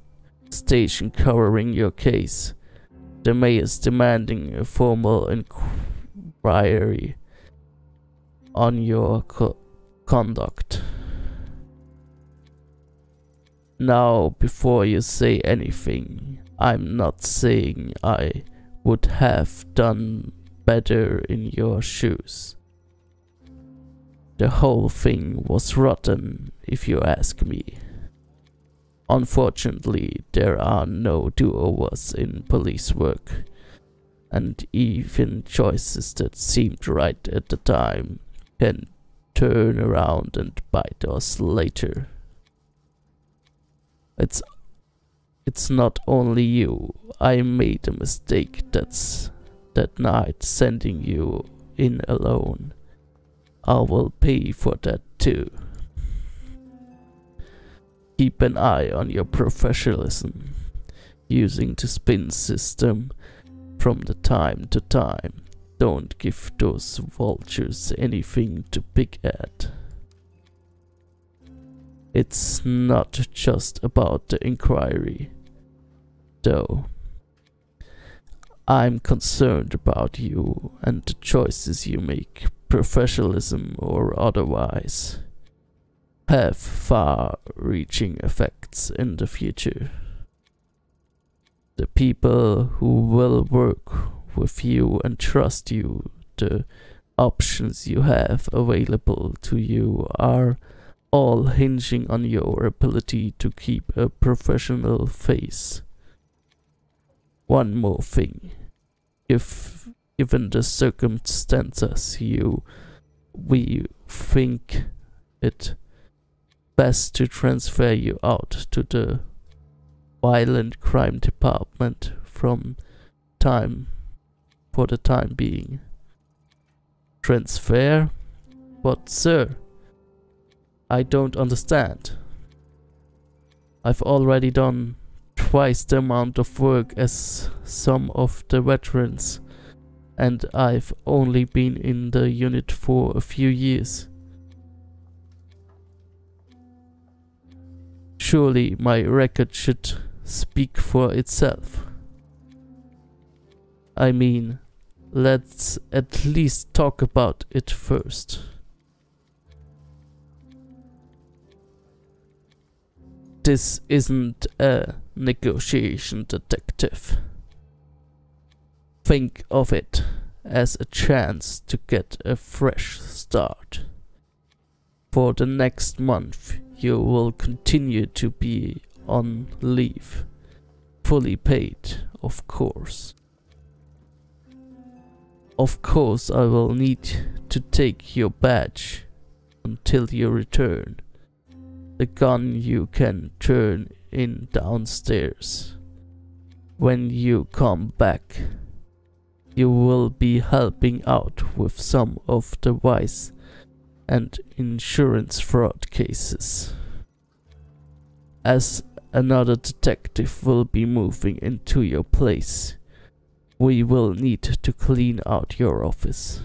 station covering your case, the mayor's demanding a formal inquiry on your conduct. Now, before you say anything, I'm not saying I would have done better in your shoes. The whole thing was rotten, if you ask me. Unfortunately, there are no do-overs in police work, and even choices that seemed right at the time can turn around and bite us later. It's not only you. I made a mistake that night sending you in alone. I will pay for that too. Keep an eye on your professionalism, using the spin system from the time to time. Don't give those vultures anything to pick at. It's not just about the inquiry, though. I'm concerned about you and the choices you make, professionalism or otherwise, have far-reaching effects in the future. The people who will work with you and trust you, the options you have available to you are all hinging on your ability to keep a professional face. One more thing. If given the circumstances, we think it best to transfer you out to the violent crime department for the time being. Transfer? But sir, I don't understand. I've already done twice the amount of work as some of the veterans, and I've only been in the unit for a few years. Surely my record should speak for itself. I mean, let's at least talk about it first. This isn't a negotiation, detective. Think of it as a chance to get a fresh start. For the next month, you will continue to be on leave. Fully paid, of course. Of course, I will need to take your badge until you return. The gun you can turn in downstairs. When you come back, you will be helping out with some of the vice and insurance fraud cases. As another detective will be moving into your place, we will need to clean out your office.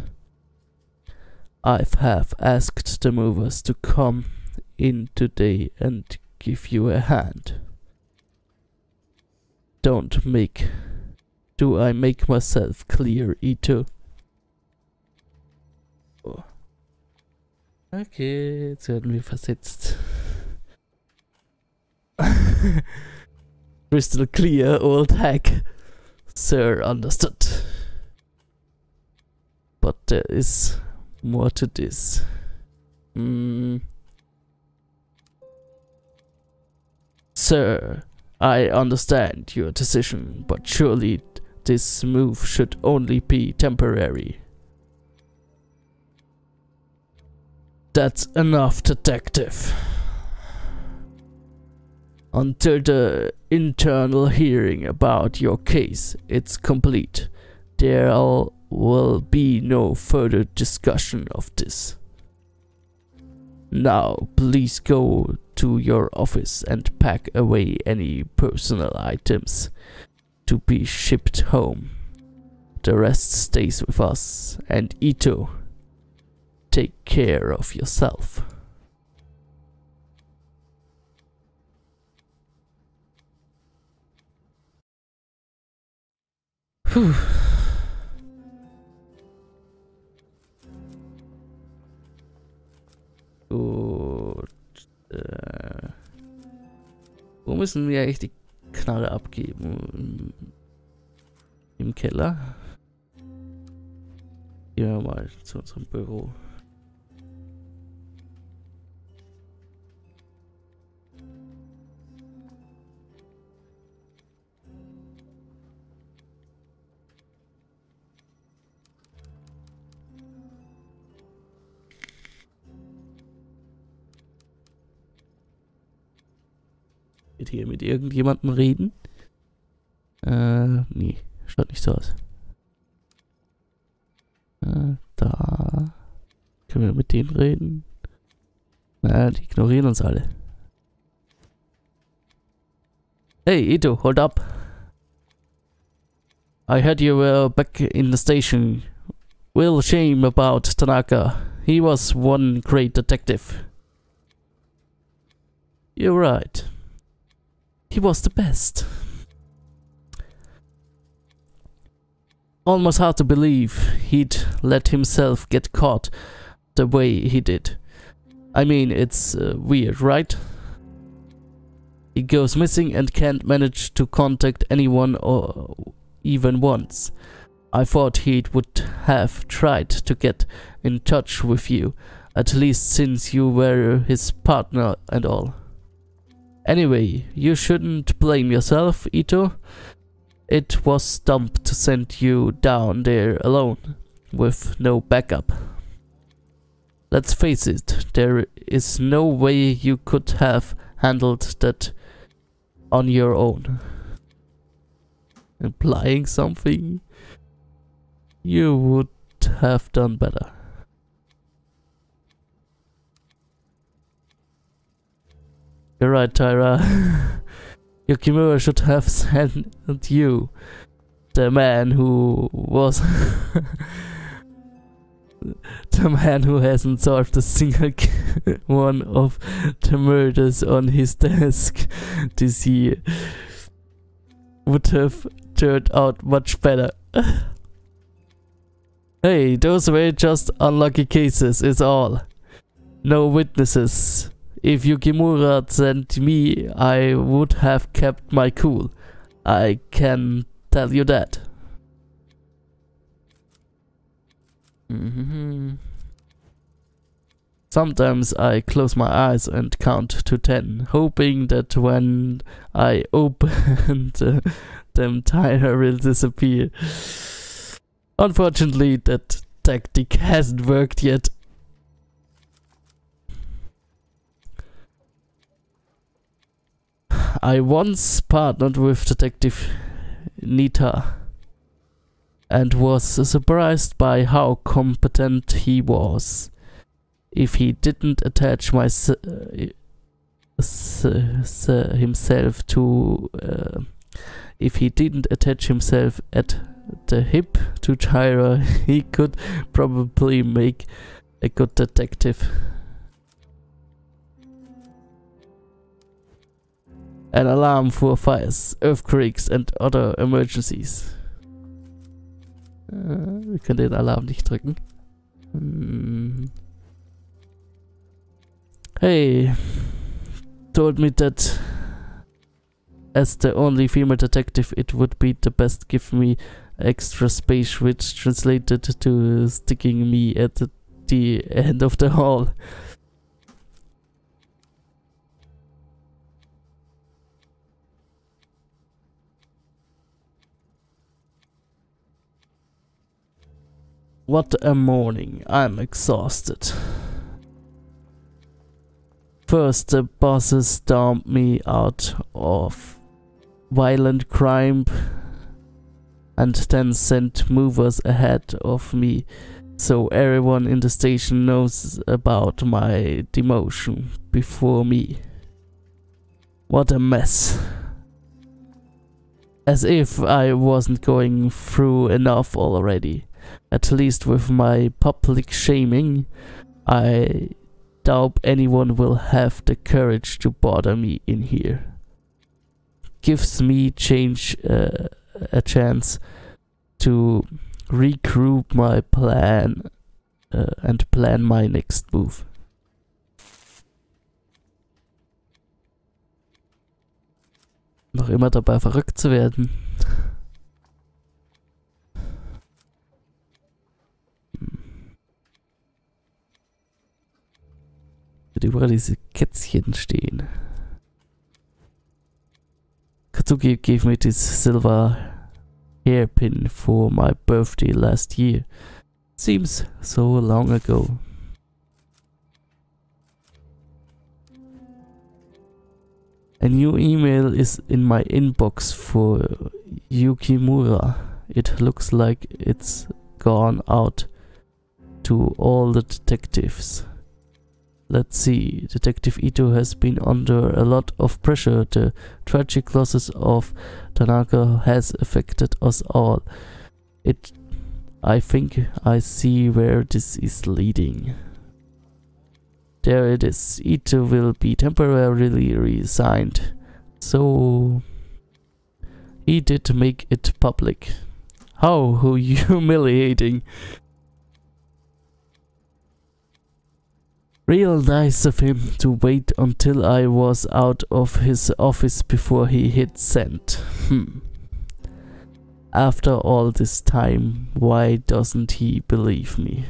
I have asked the movers to come in today and give you a hand. Do I make myself clear, Ito? Oh. Okay, jetzt werden wir versetzt. Crystal clear, old hack. Sir, understood. But there is more to this. Sir, I understand your decision, but surely this move should only be temporary. That's enough, detective. Until the internal hearing about your case is complete, there will be no further discussion of this. Now, please go to your office and pack away any personal items to be shipped home. The rest stays with us, and Ito, take care of yourself. Puh. Gut. Wo müssen wir eigentlich die Knarre abgeben? Im Keller? Gehen wir mal zu unserem Büro. Hier mit irgendjemandem reden? Nee, schaut nicht so aus. Da können wir mit denen reden. Die ignorieren uns alle. Hey, Ito, hold up. I heard you were back in the station. Real shame about Tanaka. He was one great detective. You're right. He was the best. Almost hard to believe he'd let himself get caught the way he did. I mean, it's weird, right? He goes missing and can't manage to contact anyone or even once. I thought he would have tried to get in touch with you, at least since you were his partner and all. Anyway, you shouldn't blame yourself, Ito. It was dumb to send you down there alone, with no backup. Let's face it, there is no way you could have handled that on your own. Implying something? You would have done better. You're right, Tyra. Yukimura should have sent you, the man who was the man who hasn't solved a single one of the murders on his desk this year. Would have turned out much better. Hey, those were just unlucky cases, is all. No witnesses. If Yukimura sent me, I would have kept my cool. I can tell you that. Sometimes I close my eyes and count to 10, hoping that when I open them, Tyra will disappear. Unfortunately, that tactic hasn't worked yet. I once partnered with Detective Nita and was surprised by how competent he was. If he didn't attach himself to if he didn't attach himself at the hip to Tyra, he could probably make a good detective. An alarm for fires, earthquakes and other emergencies. Wir können den Alarm nicht drücken. Hey, told me that as the only female detective it would be the best give me extra space, which translated to sticking me at the end of the hall. What a morning. I'm exhausted. First, the bosses stomped me out of violent crime and then sent movers ahead of me so everyone in the station knows about my demotion before me. What a mess. As if I wasn't going through enough already. At least with my public shaming, I doubt anyone will have the courage to bother me in here. Gives me a chance to regroup my plan and plan my next move. Noch immer dabei verrückt zu werden. Überall diese Kätzchen stehen. Katsuki gave me this silver hairpin for my birthday last year. Seems so long ago. A new email is in my inbox for Yukimura. It looks like it's gone out to all the detectives. Let's see, Detective Ito has been under a lot of pressure. The tragic losses of Tanaka has affected us all. I think I see where this is leading. There it is. Ito will be temporarily resigned. So he did make it public. How humiliating. Real nice of him to wait until I was out of his office before he hit send. After all this time, why doesn't he believe me?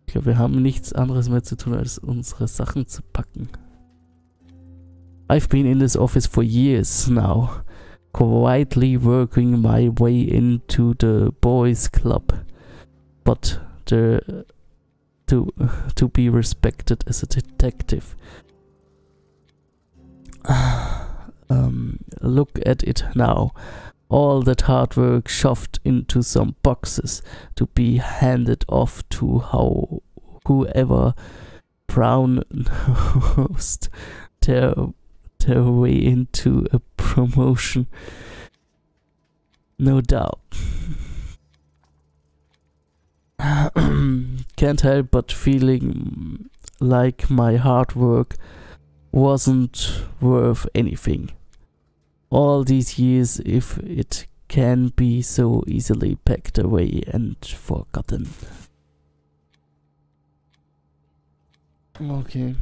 Ich glaube, wir haben nichts anderes mehr zu tun, als unsere Sachen zu packen. I've been in this office for years now, quietly working my way into the boys' club, but to be respected as a detective. Look at it now. All that hard work shoved into some boxes to be handed off to whoever brown-nosed their way into a promotion. No doubt. Can't help but feeling like my hard work wasn't worth anything. All these years, if it can be so easily packed away and forgotten. Okay.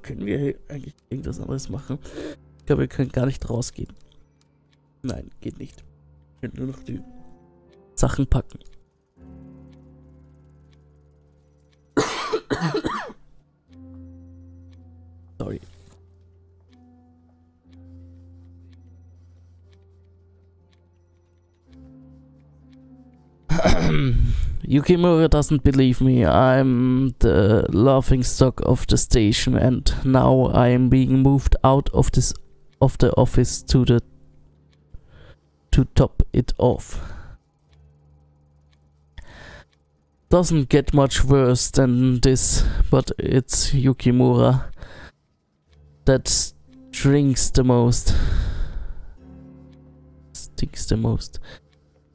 Können wir eigentlich irgendwas anderes machen? Ich glaube, wir können gar nicht rausgehen. Nein, geht nicht. Wir können nur noch die Sachen packen. Sorry. Yukimura doesn't believe me. I'm the laughingstock of the station, and now I am being moved out of the office to top it off. Doesn't get much worse than this, but it's Yukimura that stinks the most.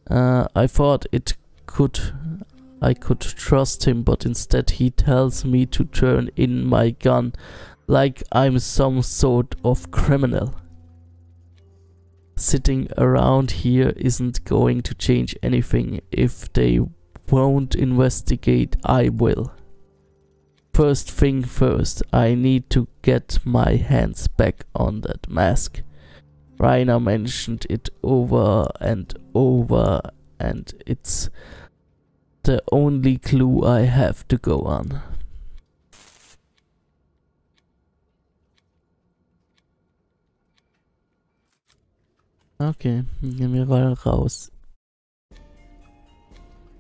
I thought I could trust him, but instead he tells me to turn in my gun like I'm some sort of criminal. Sitting around here isn't going to change anything. If they won't investigate, I will. First thing first, I need to get my hands back on that mask. Rainer mentioned it over and over, and it's the only clue I have to go on. Okay, gehen wir mal raus.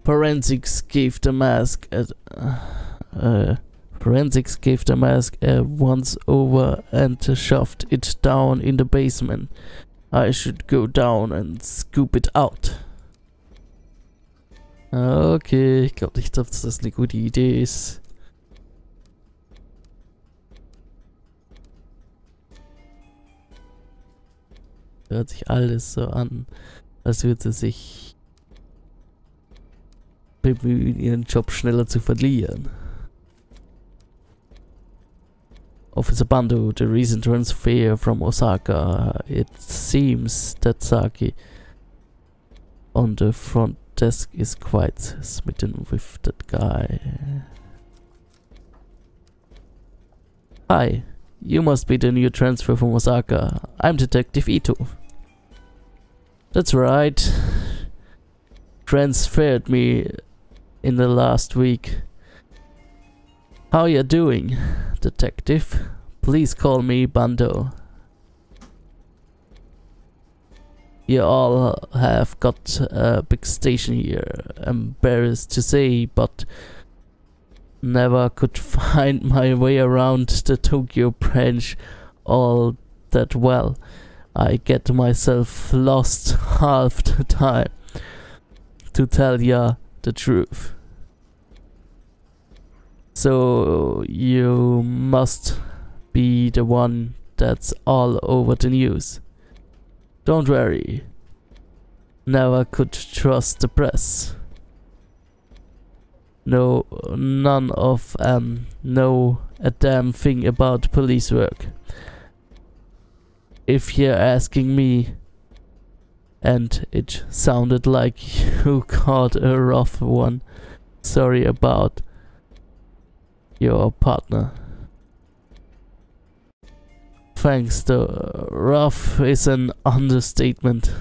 Forensics gave the mask a once over and shoved it down in the basement. I should go down and scoop it out. Okay, ich glaube nicht, dass das eine gute Idee ist. Hört sich alles so an, als würde sie sich bemühen, ihren Job schneller zu verlieren. Officer Bando, the recent transfer from Osaka. It seems that Saki on the front desk is quite smitten with that guy. Hi, you must be the new transfer from Osaka. I'm Detective Ito. That's right. Transferred me in the last week. How you doing, detective? Please call me Bando. You all have got a big station here, embarrassed to say, but never could find my way around the Tokyo branch all that well. I get myself lost half the time, to tell ya the truth. So you must be the one that's all over the news. Don't worry. Never could trust the press. know none of know a damn thing about police work. If you're asking me, and it sounded like you caught a rough one. Sorry about your partner. Thanks, though. Rough is an understatement.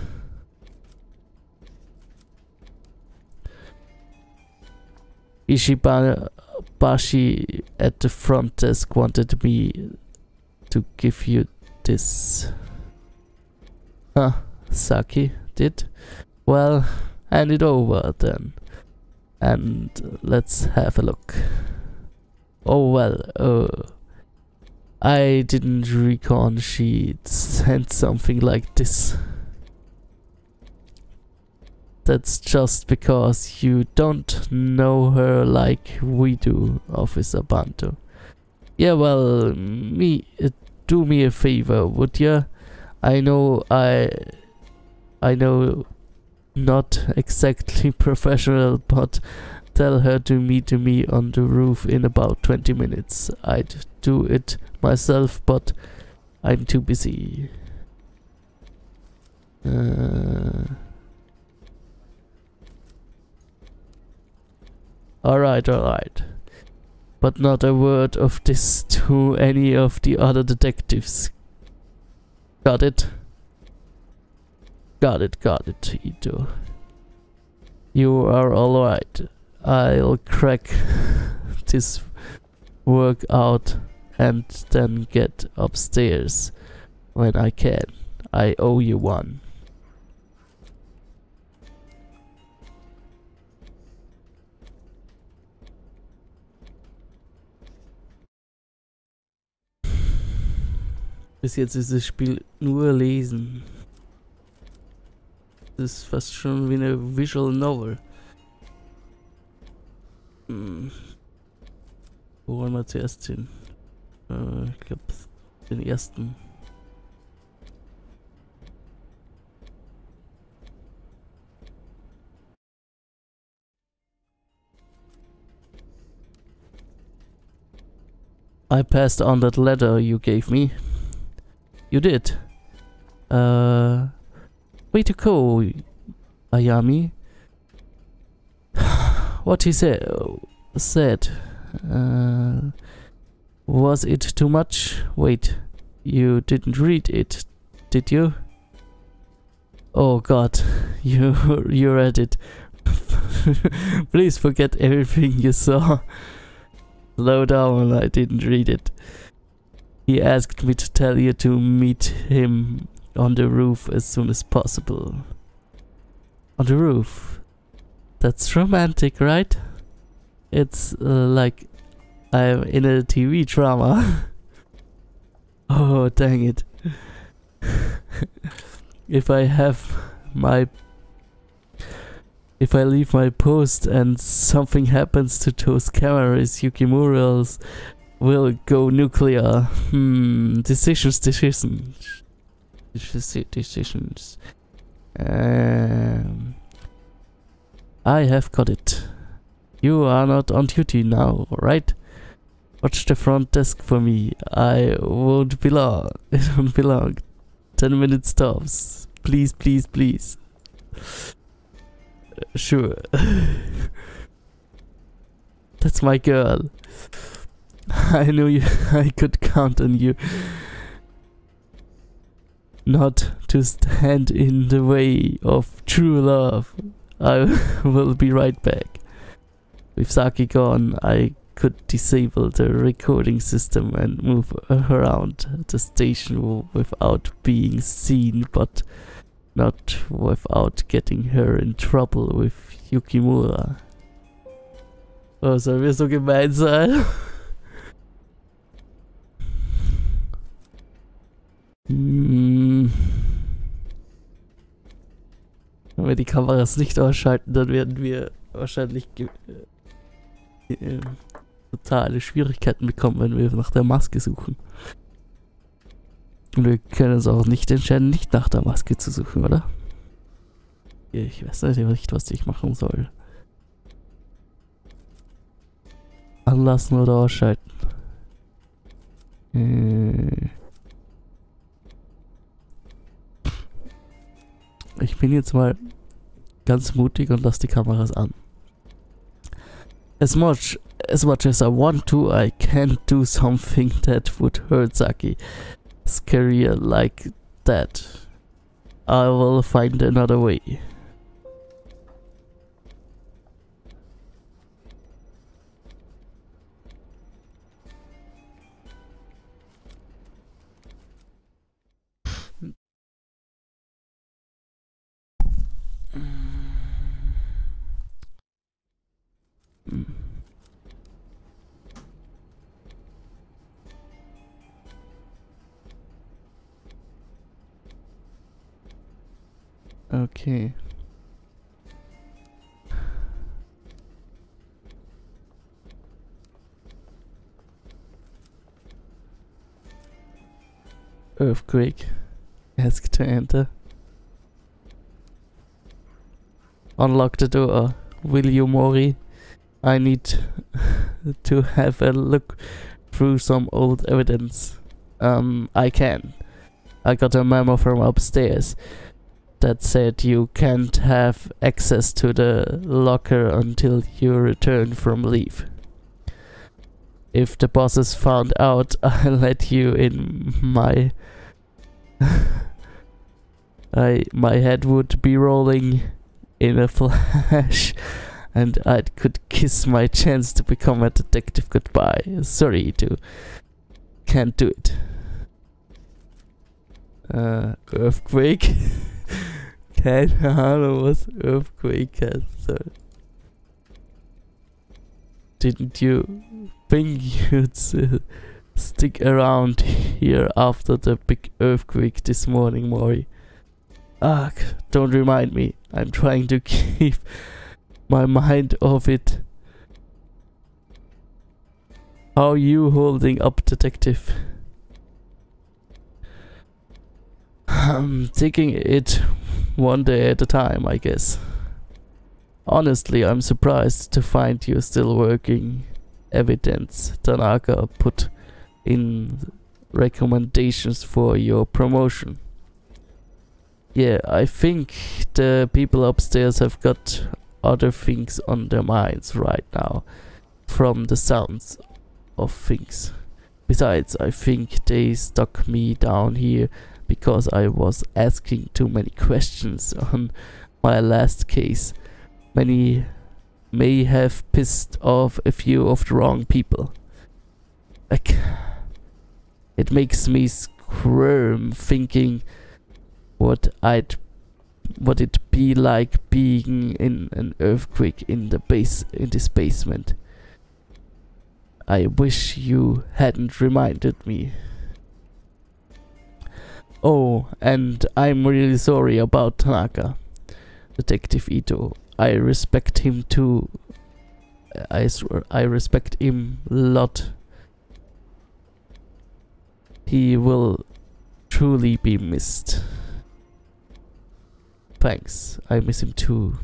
Ishibashi at the front desk wanted me to give you this. Huh, Saki did? Well, hand it over then. And let's have a look. Oh well, I didn't recon she'd sent something like this. That's just because you don't know her like we do, Officer Banto. Yeah, well, do me a favor, would ya? I know not exactly professional, but tell her to meet me on the roof in about 20 minutes. I'd do it myself, but I'm too busy. Alright. But not a word of this to any of the other detectives. Got it? Got it, Ito. You are alright. I'll crack this work out and then get upstairs when I can. I owe you one. Bis jetzt ist das Spiel nur lesen. Das ist fast schon wie eine Visual Novel. Wo wollen wir zuerst hin? Ich glaube, den ersten. I passed on that letter you gave me. You did. Way to go, Ayami. What he said. Was it too much? Wait, you didn't read it, did you? Oh God, you read it. Please forget everything you saw. Slow down, I didn't read it. He asked me to tell you to meet him on the roof as soon as possible. On the roof? That's romantic, right? It's like I'm in a TV drama. Oh, dang it. If I leave my post and something happens to those cameras, Yukimura's will go nuclear. Decisions. I have got it. You are not on duty now, right? Watch the front desk for me. I won't be long. It won't be long. 10 minutes tops. Please. Sure. That's my girl. I knew I could count on you. Not to stand in the way of true love. I will be right back. With Saki gone, I could disable the recording system and move around the station without being seen, but not without getting her in trouble with Yukimura. Oh, sollen wir so gemein sein? Wenn wir die Kameras nicht ausschalten, dann werden wir wahrscheinlich totale Schwierigkeiten bekommen, wenn wir nach der Maske suchen. Und wir können uns auch nicht entscheiden, nicht nach der Maske zu suchen, oder? Ich weiß nicht, was ich machen soll. Anlassen oder ausschalten. Ich bin jetzt mal ganz mutig und lasse die Kameras an. As much as I want to, I can't do something that would hurt Saki. Scarier like that. I will find another way. Okay. Earthquake. Ask to enter. Unlock the door. Will you, Mori? I need to have a look through some old evidence. I can. I got a memo from upstairs that said you can't have access to the locker until you return from leave. If the bosses found out, I'll let you in. My my head would be rolling in a flash, and I could kiss my chance to become a detective goodbye. Sorry, can't do it. Earthquake? Keine Ahnung, was Earthquake heißt. Didn't you think you'd stick around here after the big earthquake this morning, Mori? Ugh, don't remind me. I'm trying to keep my mind off it. How are you holding up, detective? I'm taking it one day at a time, I guess. Honestly, I'm surprised to find you still working. Evidence Tanaka put in recommendations for your promotion. Yeah, I think the people upstairs have got other things on their minds right now, from the sounds of things. Besides, I think they stuck me down here because I was asking too many questions on my last case. Many may have pissed off a few of the wrong people. It makes me squirm thinking what it'd be like being in an earthquake in this basement. I wish you hadn't reminded me. Oh, and I'm really sorry about Tanaka. Detective Ito. I respect him too. I swear, I respect him a lot. He will truly be missed. Thanks, I miss him too.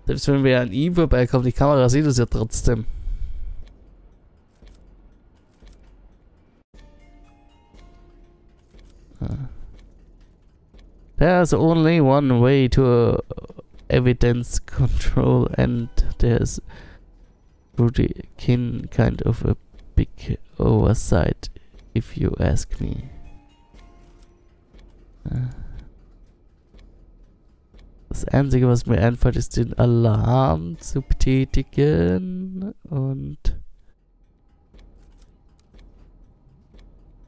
Selbst wenn wir an ihm vorbeikommen, die Kamera sieht es ja trotzdem. There's only one way to evidence control, and there's pretty kind of a big oversight, if you ask me. Das Einzige, was mir einfällt, ist den Alarm zu betätigen, und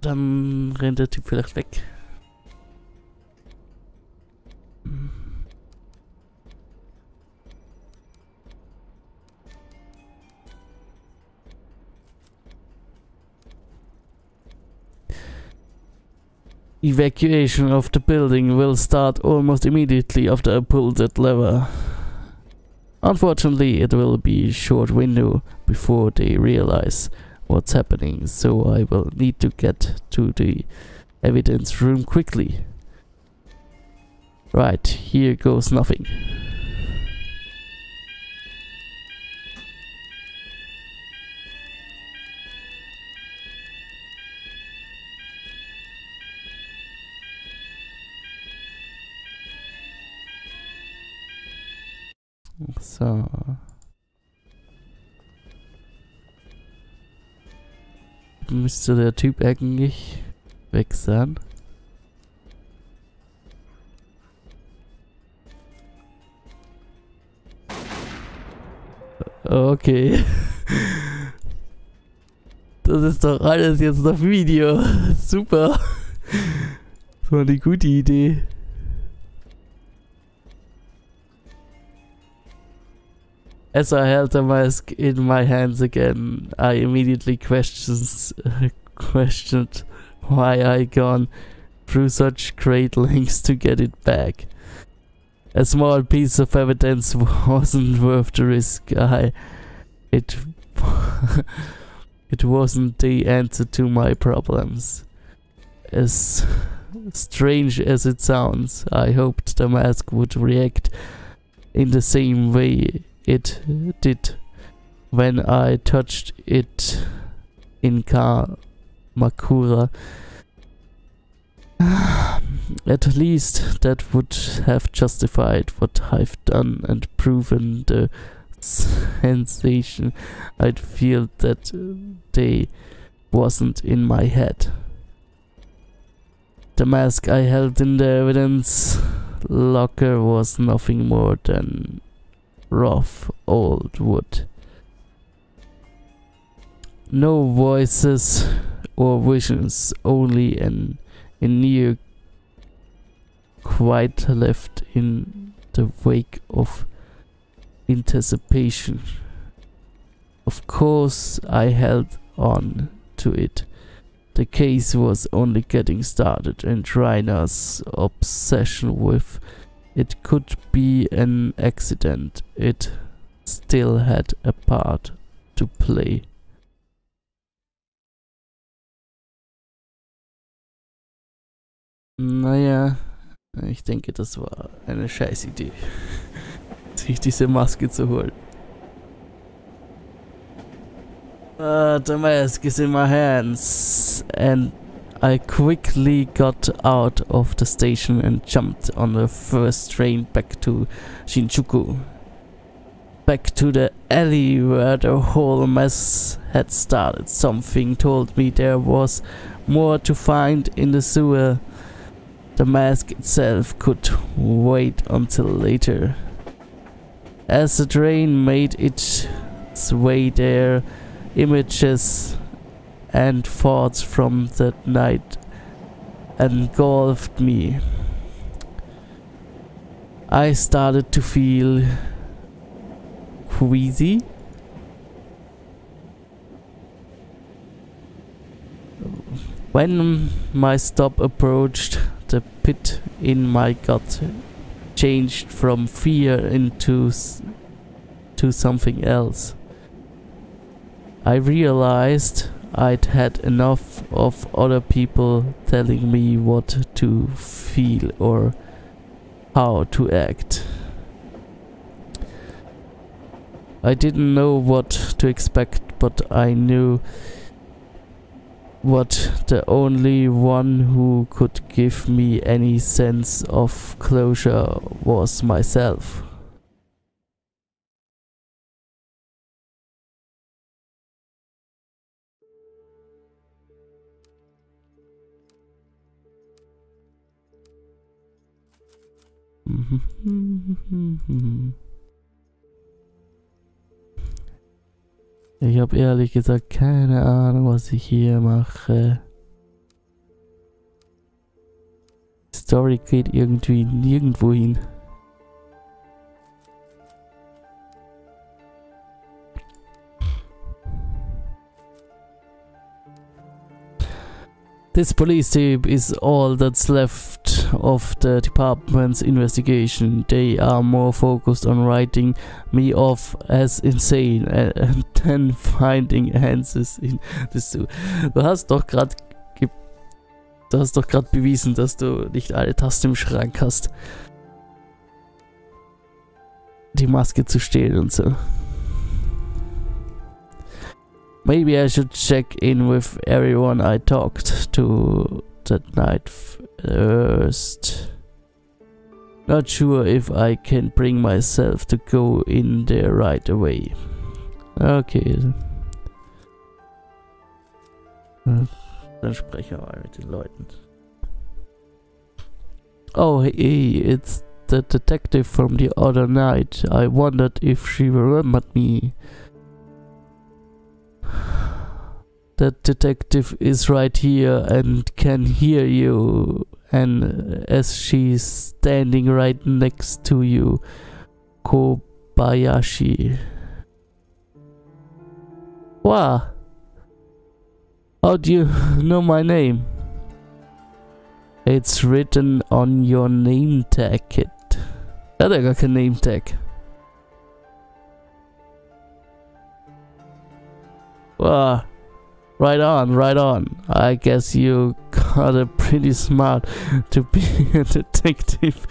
dann rennt der Typ vielleicht weg. Evacuation of the building will start almost immediately after I pull that lever. Unfortunately, it will be a short window before they realize what's happening, so I will need to get to the evidence room quickly. Right, here goes nothing. So. Müsste der Typ eigentlich weg sein. Okay. Das ist doch alles jetzt auf Video. Super. Das war eine gute Idee. As I held the mask in my hands again, I immediately questioned why I gone through such great lengths to get it back. A small piece of evidence wasn't worth the risk. It wasn't the answer to my problems. As strange as it sounds, I hoped the mask would react in the same way it did when I touched it in Kamakura. At least that would have justified what I've done and proven the sensation I'd feel that day wasn't in my head. The mask I held in the evidence locker was nothing more than rough old wood. No voices or visions, only an near quiet left in the wake of anticipation. Of course, I held on to it. The case was only getting started, and Rainer's obsession with it could be an accident. It still had a part to play. Naja, ich denke, das war eine scheiß Idee, sich diese Maske zu holen. The mask is in my hands, and I quickly got out of the station and jumped on the first train back to Shinjuku. Back to the alley where the whole mess had started. Something told me there was more to find in the sewer. The mask itself could wait until later. As the train made its way there, images and thoughts from that night engulfed me. I started to feel queasy. When my stop approached, the pit in my gut changed from fear into something else. I realized I'd had enough of other people telling me what to feel or how to act. I didn't know what to expect, but I knew what the only one who could give me any sense of closure was myself. Ich habe ehrlich gesagt keine Ahnung, was ich hier mache. Die Story geht irgendwie nirgendwo hin. This police tape is all that's left of the department's investigation. They are more focused on writing me off as insane and then finding answers in this. Du hast doch gerade bewiesen, dass du nicht alle Tasten im Schrank hast. Die Maske zu stehlen und so. Maybe I should check in with everyone I talked to that night first. Not sure if I can bring myself to go in there right away. Okay. Dann sprechen wir mal mit den Leuten. Oh, hey, it's the detective from the other night. I wondered if she remembered me. That detective is right here and can hear you. And as she's standing right next to you, Kobayashi. Wow. How do you know my name? It's written on your name tag, kid. Ja, der hat gar kein Name tag. Wow. Right on, right on. I guess you got a pretty smart to be a detective.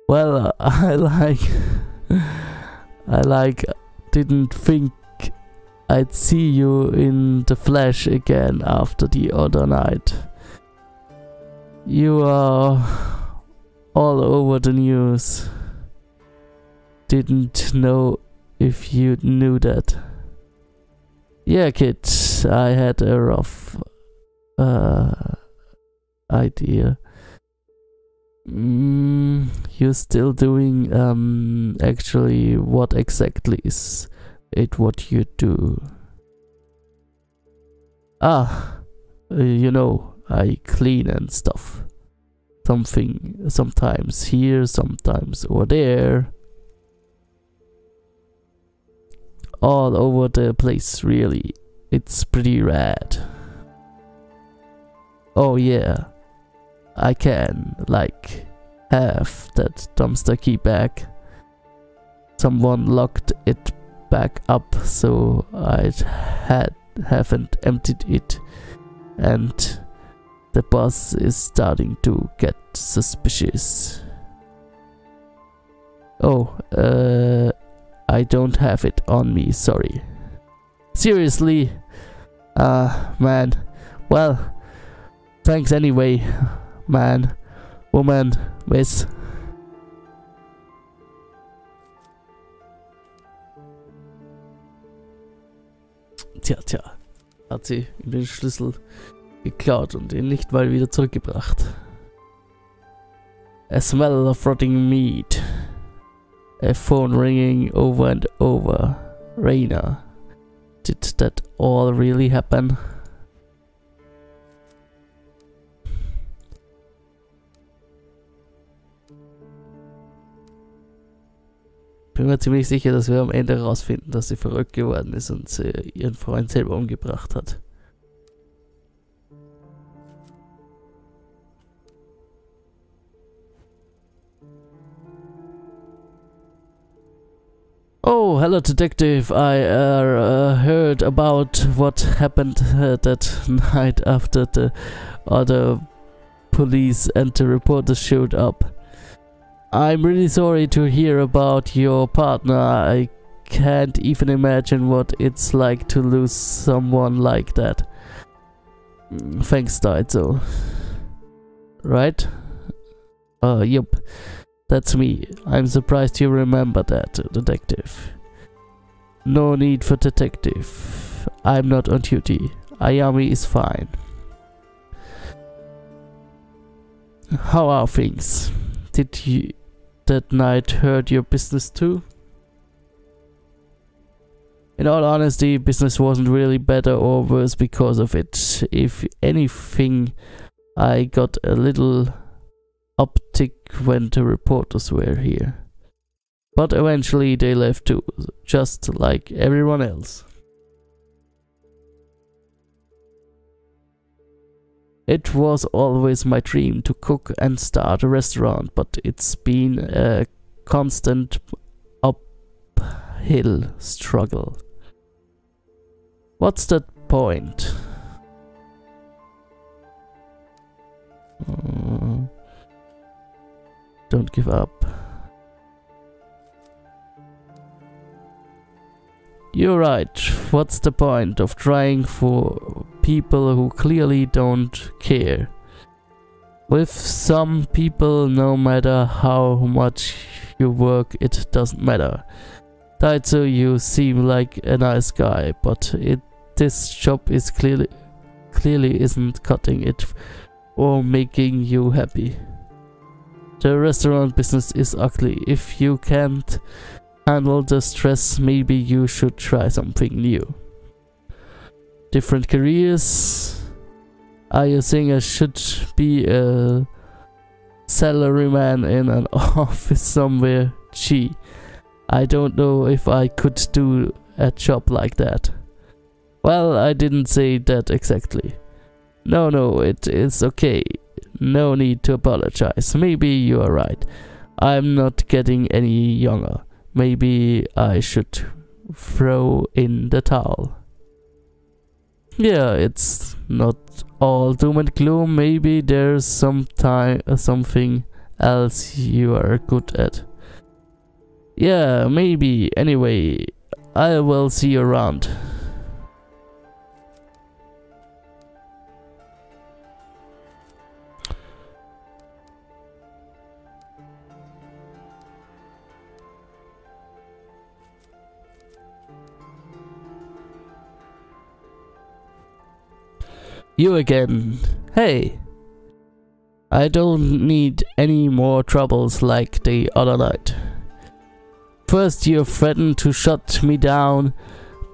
Well, I didn't think I'd see you in the flesh again after the other night. You are all over the news. Didn't know if you knew that. Yeah, kid, I had a rough idea. You're still doing actually what exactly is it what you do? You know, I clean and stuff. Sometimes here, sometimes over there. All over the place, really. It's pretty rad. Oh yeah, I can, like, have that dumpster key back. Someone locked it back up, so I haven't emptied it, and the boss is starting to get suspicious. Oh, I don't have it on me, sorry. Seriously? Man. Well, thanks anyway, man, woman, miss. Tja, hat sie ihm den Schlüssel geklaut und ihn nicht mal wieder zurückgebracht. A smell of rotting meat. A phone ringing over and over. Raina. Did that all really happen? Bin mir ziemlich sicher, dass wir am Ende herausfinden, dass sie verrückt geworden ist und sie ihren Freund selber umgebracht hat. Oh, hello detective. I heard about what happened that night after the other police and the reporters showed up. I'm really sorry to hear about your partner. I can't even imagine what it's like to lose someone like that. Thanks, Daizo. Right? Yup. That's me. I'm surprised you remember that, detective. No need for detective. I'm not on duty. Ayami is fine. How are things? Did you that night hurt your business too? In all honesty, business wasn't really better or worse because of it. If anything, I got a little uptick when the reporters were here. But eventually they left too, just like everyone else. It was always my dream to cook and start a restaurant, but it's been a constant uphill struggle. What's that point? Don't give up. You're right. what's the point of trying for people who clearly don't care? With some people, no matter how much you work, it doesn't matter. Taito, you seem like a nice guy, but this job is clearly isn't cutting it or making you happy. The restaurant business is ugly. If you can't handle the stress, maybe you should try something new. Different careers. Are you saying I should be a salaryman in an office somewhere? Gee, I don't know if I could do a job like that. Well, I didn't say that exactly. No, it is okay. No need to apologize. Maybe you are right. I'm not getting any younger. Maybe I should throw in the towel. Yeah, it's not all doom and gloom. Maybe there's something else you are good at. Yeah, maybe. Anyway, I will see you around. You again. Hey. I don't need any more troubles like the other night. First you threatened to shut me down,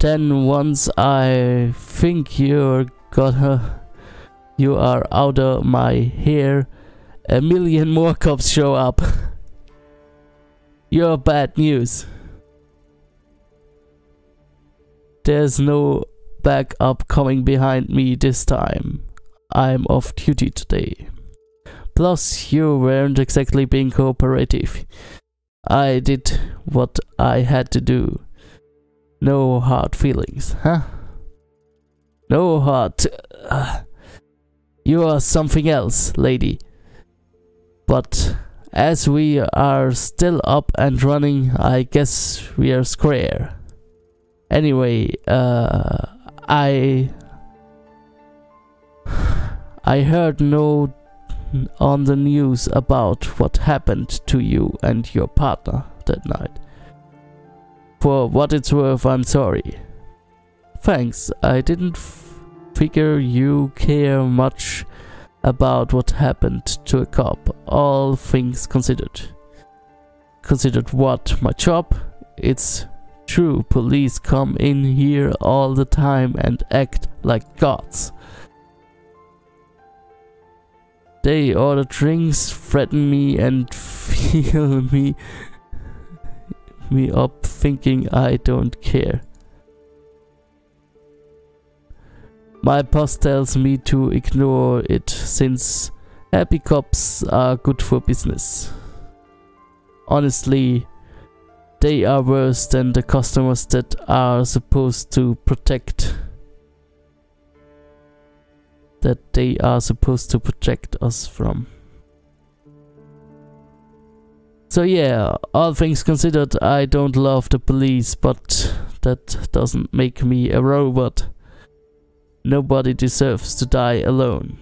then once I think you are out of my hair, a million more cops show up. You're bad news. There's no backup coming behind me this time. I'm off duty today. Plus, you weren't exactly being cooperative. I did what I had to do. No hard feelings, huh? No heart. You are something else, lady. But as we are still up and running, I guess we are square. Anyway, I heard on the news about what happened to you and your partner that night. For what it's worth, I'm sorry. Thanks, I didn't figure you care much about what happened to a cop, all things considered. Considered what? My job? It's true, police come in here all the time and act like gods. They order drinks, threaten me, and fill me up thinking I don't care. My boss tells me to ignore it since happy cops are good for business. Honestly, they are worse than the customers that are supposed to protect. That they are supposed to protect us from. So yeah, all things considered, I don't love the police, but that doesn't make me a robot. Nobody deserves to die alone.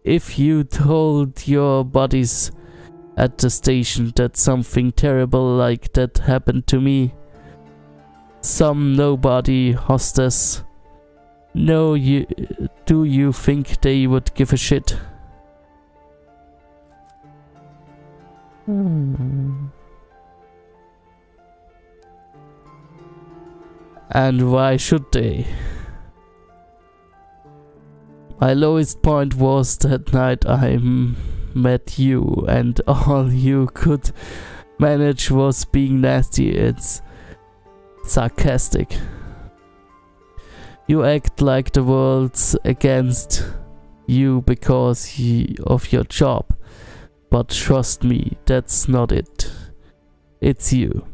If you told your buddies at the station that something terrible like that happened to me, some nobody hostess, do you think they would give a shit? And why should they? My lowest point was that night I met you and all you could manage was being nasty. It's sarcastic. You act like the world's against you because of your job. But trust me, that's not it. It's you.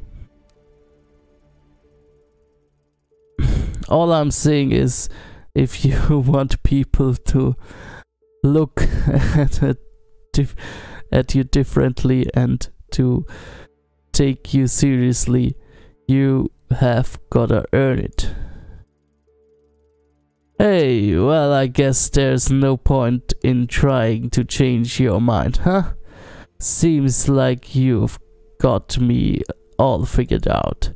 All I'm saying is, if you want people to look at you differently and to take you seriously, you have gotta earn it. Hey, well, I guess there's no point in trying to change your mind, huh? Seems like you've got me all figured out.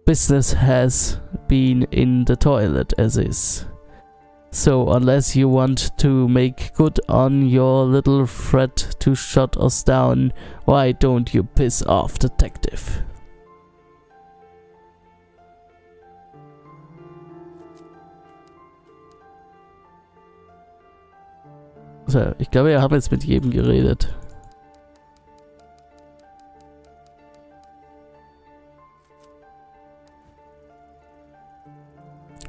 Business has been in the toilet as is. So unless you want to make good on your little threat to shut us down, why don't you piss off, detective? So, ich glaube, wir haben jetzt mit jedem geredet.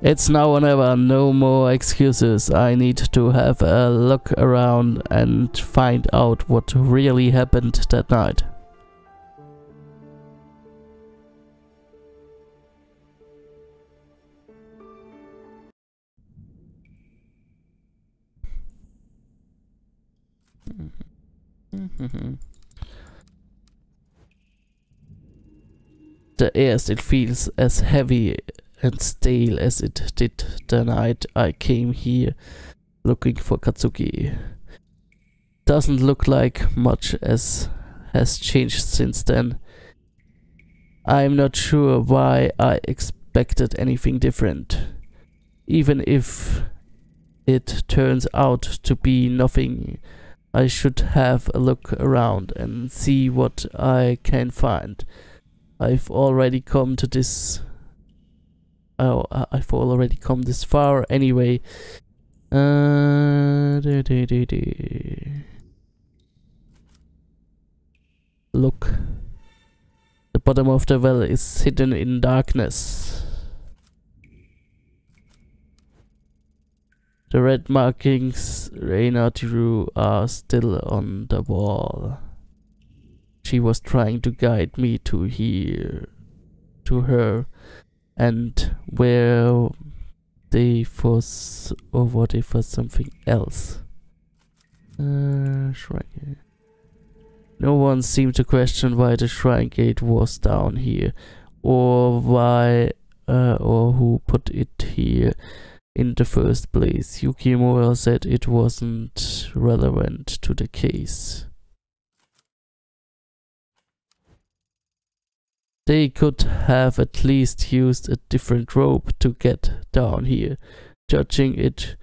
It's now or never, no more excuses. I need to have a look around and find out what really happened that night. The air still feels as heavy and stale as it did the night I came here looking for Katsuki. Doesn't look like much has changed since then. I'm not sure why I expected anything different. Even if it turns out to be nothing, I should have a look around and see what I can find. I've already come this far anyway. Look. The bottom of the well is hidden in darkness. The red markings Reina drew are still on the wall. She was trying to guide me to her, and were they for or were they for something else? Shrine. No one seemed to question why the shrine gate was down here, or why, or who put it here in the first place. Yukimura said it wasn't relevant to the case. They could have at least used a different rope to get down here. Judging it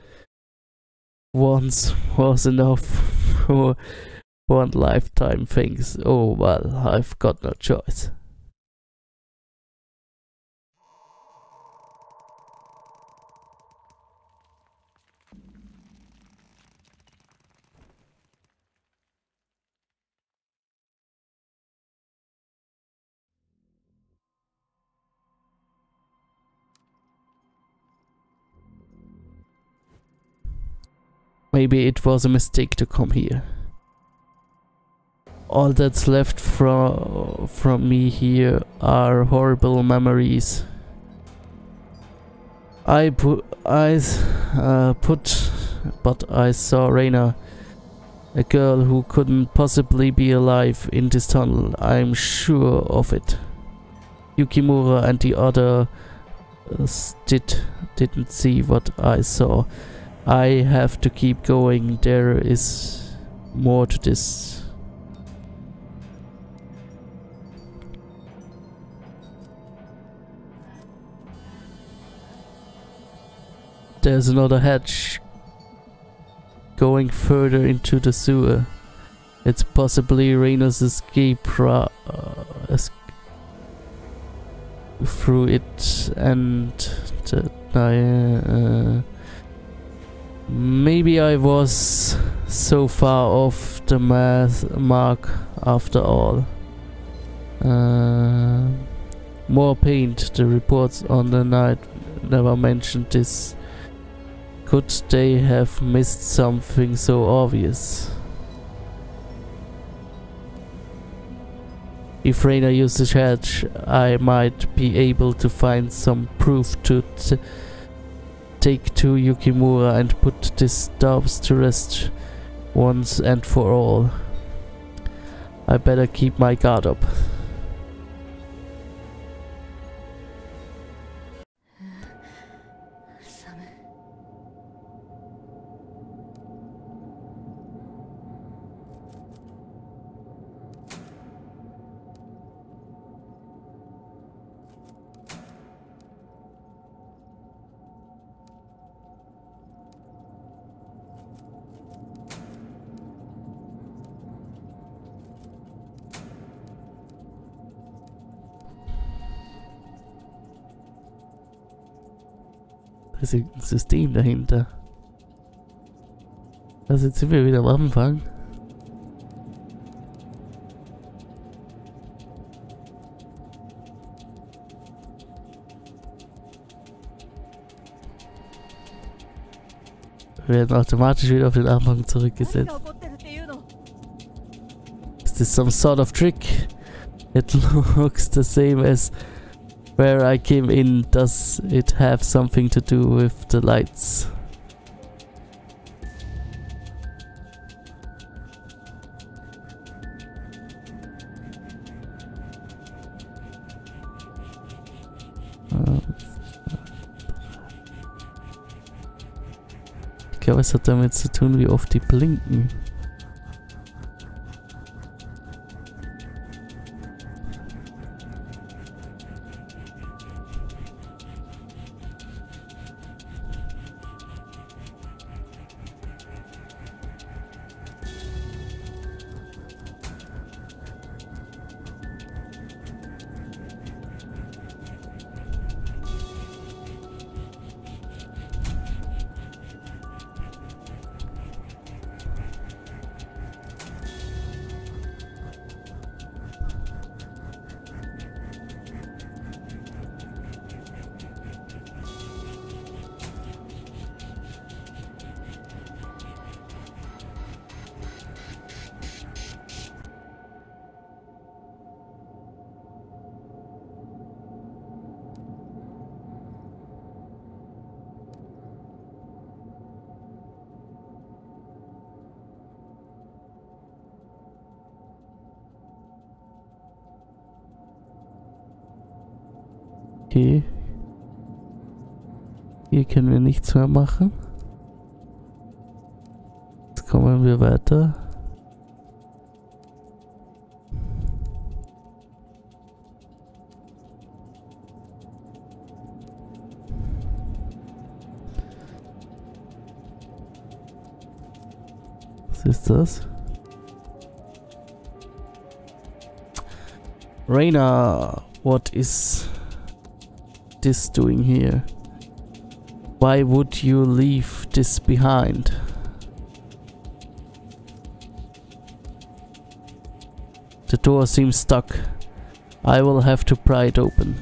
once was enough for one lifetime, thanks. Oh well, I've got no choice. Maybe it was a mistake to come here. All that's left from me here are horrible memories. But I saw Reina, a girl who couldn't possibly be alive in this tunnel. I'm sure of it. Yukimura and the others didn't see what I saw. I have to keep going. There is more to this. There's another hatch going further into the sewer. It's possibly Reina's escape through it, and maybe I was so far off the mark after all. More paint. The reports on the night never mentioned this. Could they have missed something so obvious? If Reina used the hatch, I might be able to find some proof to take to Yukimura and put this doubts to rest once and for all. I better keep my guard up. Da ist irgendein System dahinter. Also jetzt sind wir wieder am Anfang. Wir werden automatisch wieder auf den Anfang zurückgesetzt. Is this some sort of trick? It looks the same as where I came in. Does it have something to do with the lights? Ich glaube, es hat damit zu tun, wie oft die blinken. Okay. Hier können wir nichts mehr machen. Jetzt kommen wir weiter. Was ist das? Raina, what is this doing here? Why would you leave this behind? The door seems stuck. I will have to pry it open.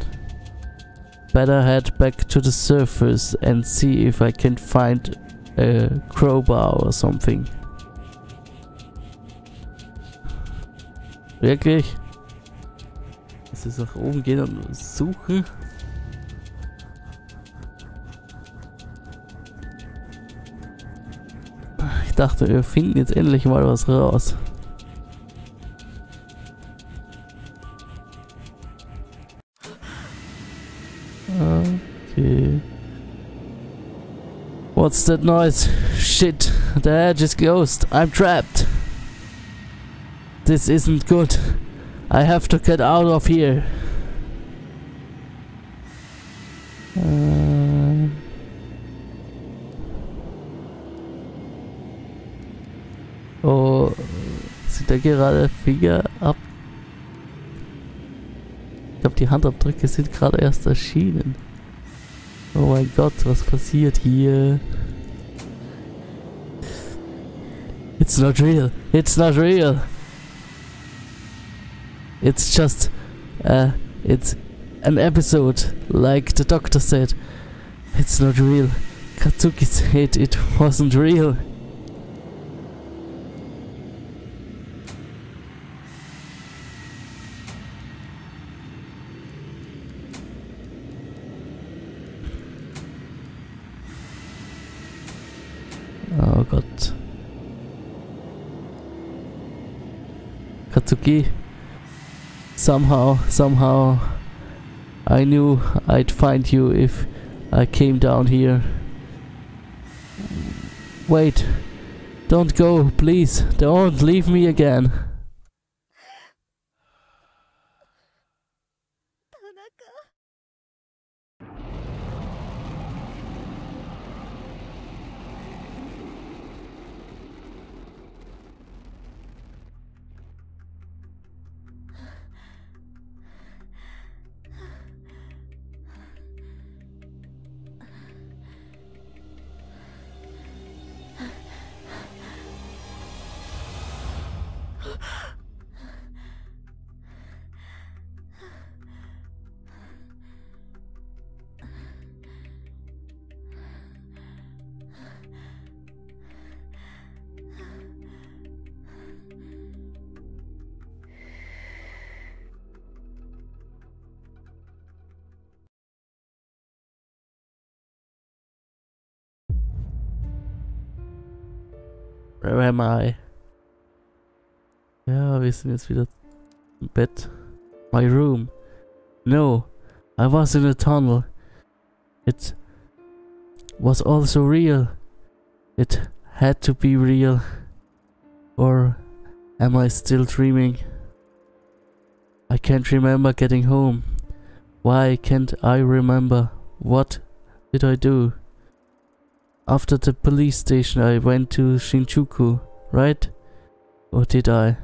Better head back to the surface and see if I can find a crowbar or something. Wirklich? Muss jetzt nach oben gehen und suchen? Ich dachte, wir finden jetzt endlich mal was raus. Okay. What's that noise? Shit, the edge is closed. I'm trapped. This isn't good. I have to get out of here. Oh, sind da gerade Finger ab? Ich glaube, die Handabdrücke sind gerade erst erschienen. Oh mein Gott, was passiert hier? It's not real. It's not real. It's just, it's an episode, like the doctor said. It's not real. Katsuki said it wasn't real. Oh Gott. Katsuki. Somehow, I knew I'd find you if I came down here. Wait. Don't go, please. Don't leave me again. Where am I? Ja, wir sind jetzt wieder im Bett. My room. No, I was in a tunnel. It was also real. It had to be real. Or am I still dreaming? I can't remember getting home. Why can't I remember? What did I do? After the police station I went to Shinjuku, right? Or did I?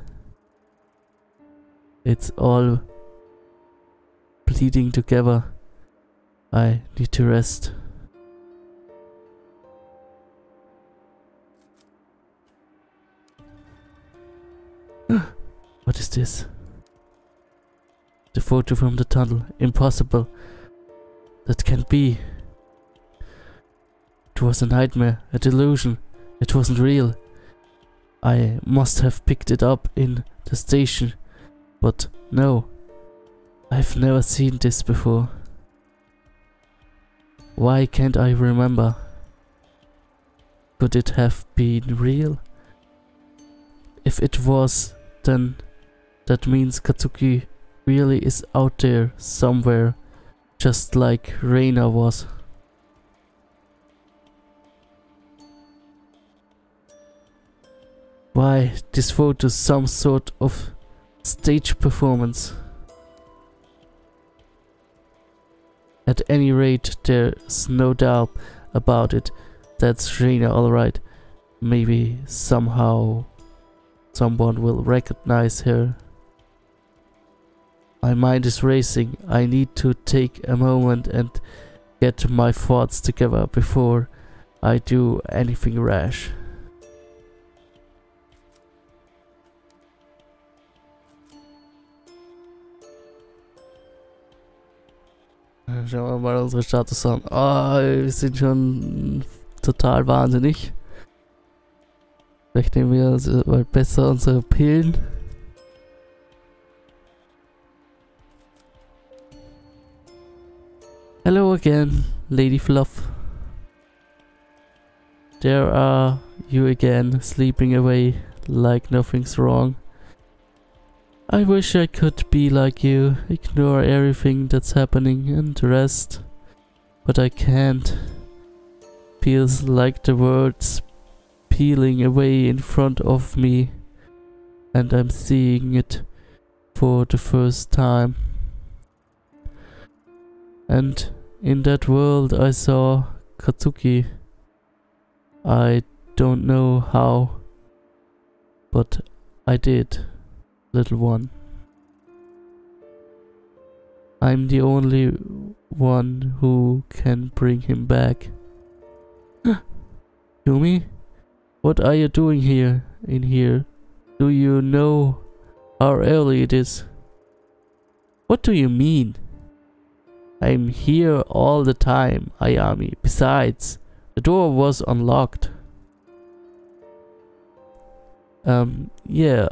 It's all bleeding together. I need to rest. What is this? The photo from the tunnel. Impossible. That can't be. It was a nightmare, a delusion. It wasn't real. I must have picked it up in the station. But no. I've never seen this before. Why can't I remember? Could it have been real? If it was, then that means Katsuki really is out there somewhere, just like Reina was. Why, this photo is some sort of stage performance. At any rate, there's no doubt about it. That's Reina, alright. Maybe somehow someone will recognize her. My mind is racing. I need to take a moment and get my thoughts together before I do anything rash. Schauen wir mal unsere Status an. Oh, wir sind schon total wahnsinnig. Vielleicht nehmen wir mal besser unsere Pillen. Hello again, Lady Fluff. There are you again, sleeping away like nothing's wrong. I wish I could be like you, ignore everything that's happening and rest. But I can't. Feels like the world's peeling away in front of me. And I'm seeing it for the first time. And in that world I saw Katsuki. I don't know how, but I did. Little one. I'm the only one who can bring him back. Yumi? What are you doing here, in here? Do you know how early it is? What do you mean? I'm here all the time, Ayami. Besides, the door was unlocked. Yeah.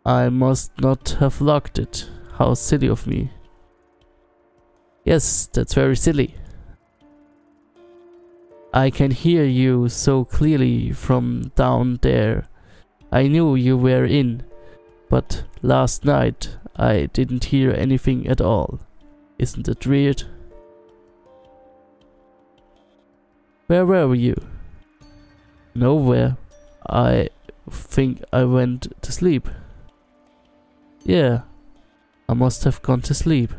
I must not have locked it. How silly of me. Yes, that's very silly. I can hear you so clearly from down there. I knew you were in, but last night I didn't hear anything at all. Isn't it weird? Where were you? Nowhere. I think I went to sleep. Yeah, I must have gone to sleep.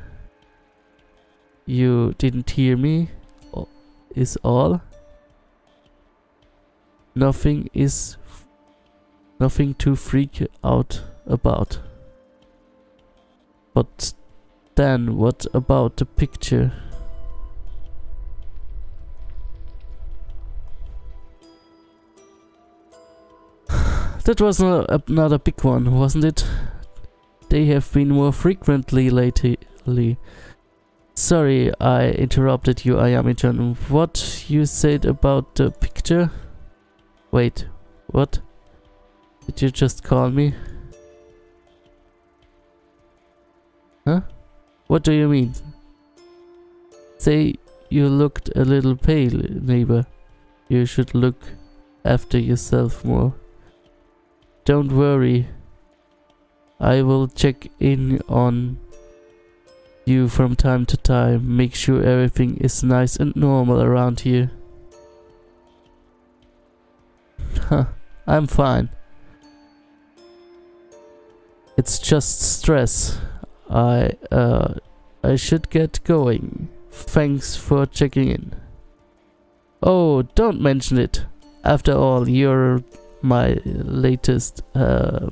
You didn't hear me, is all? Nothing to freak out about. But then what about the picture? That was not a big one, wasn't it? They have been more frequently lately. Sorry, I interrupted you, Ayami-chan. What you said about the picture? Wait, what? Did you just call me? Huh? What do you mean? Say you looked a little pale, neighbor. You should look after yourself more. Don't worry. I will check in on you from time to time. Make sure everything is nice and normal around here. Huh, I'm fine. It's just stress. I should get going. Thanks for checking in. Oh, don't mention it. After all, you're my latest, how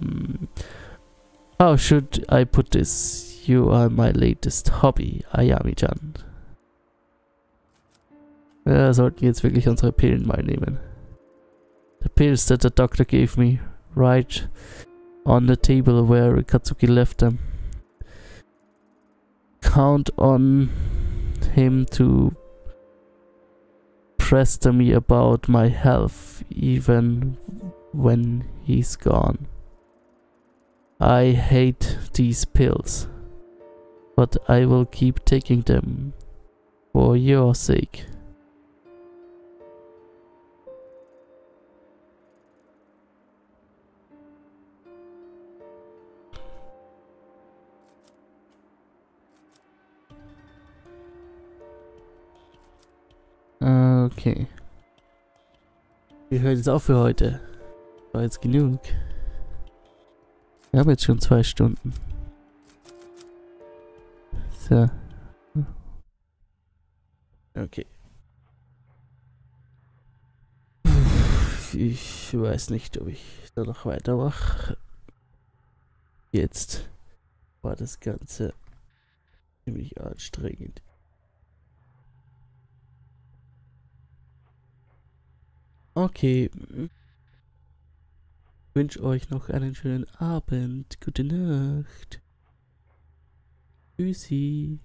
should I put this? You are my latest hobby, Ayami-chan. Wir sollten jetzt wirklich unsere Pillen mal nehmen. The pills that the doctor gave me, right on the table where Katsuki left them. Count on him to pester me about my health even when he's gone. I hate these pills, but I will keep taking them for your sake. Okay. Wir hören jetzt auf für heute. War jetzt genug. Wir haben jetzt schon 2 Stunden. So. Okay. Ich weiß nicht, ob ich da noch weitermache. Jetzt war das Ganze ziemlich anstrengend. Okay. Ich wünsche euch noch einen schönen Abend. Gute Nacht. Tschüssi.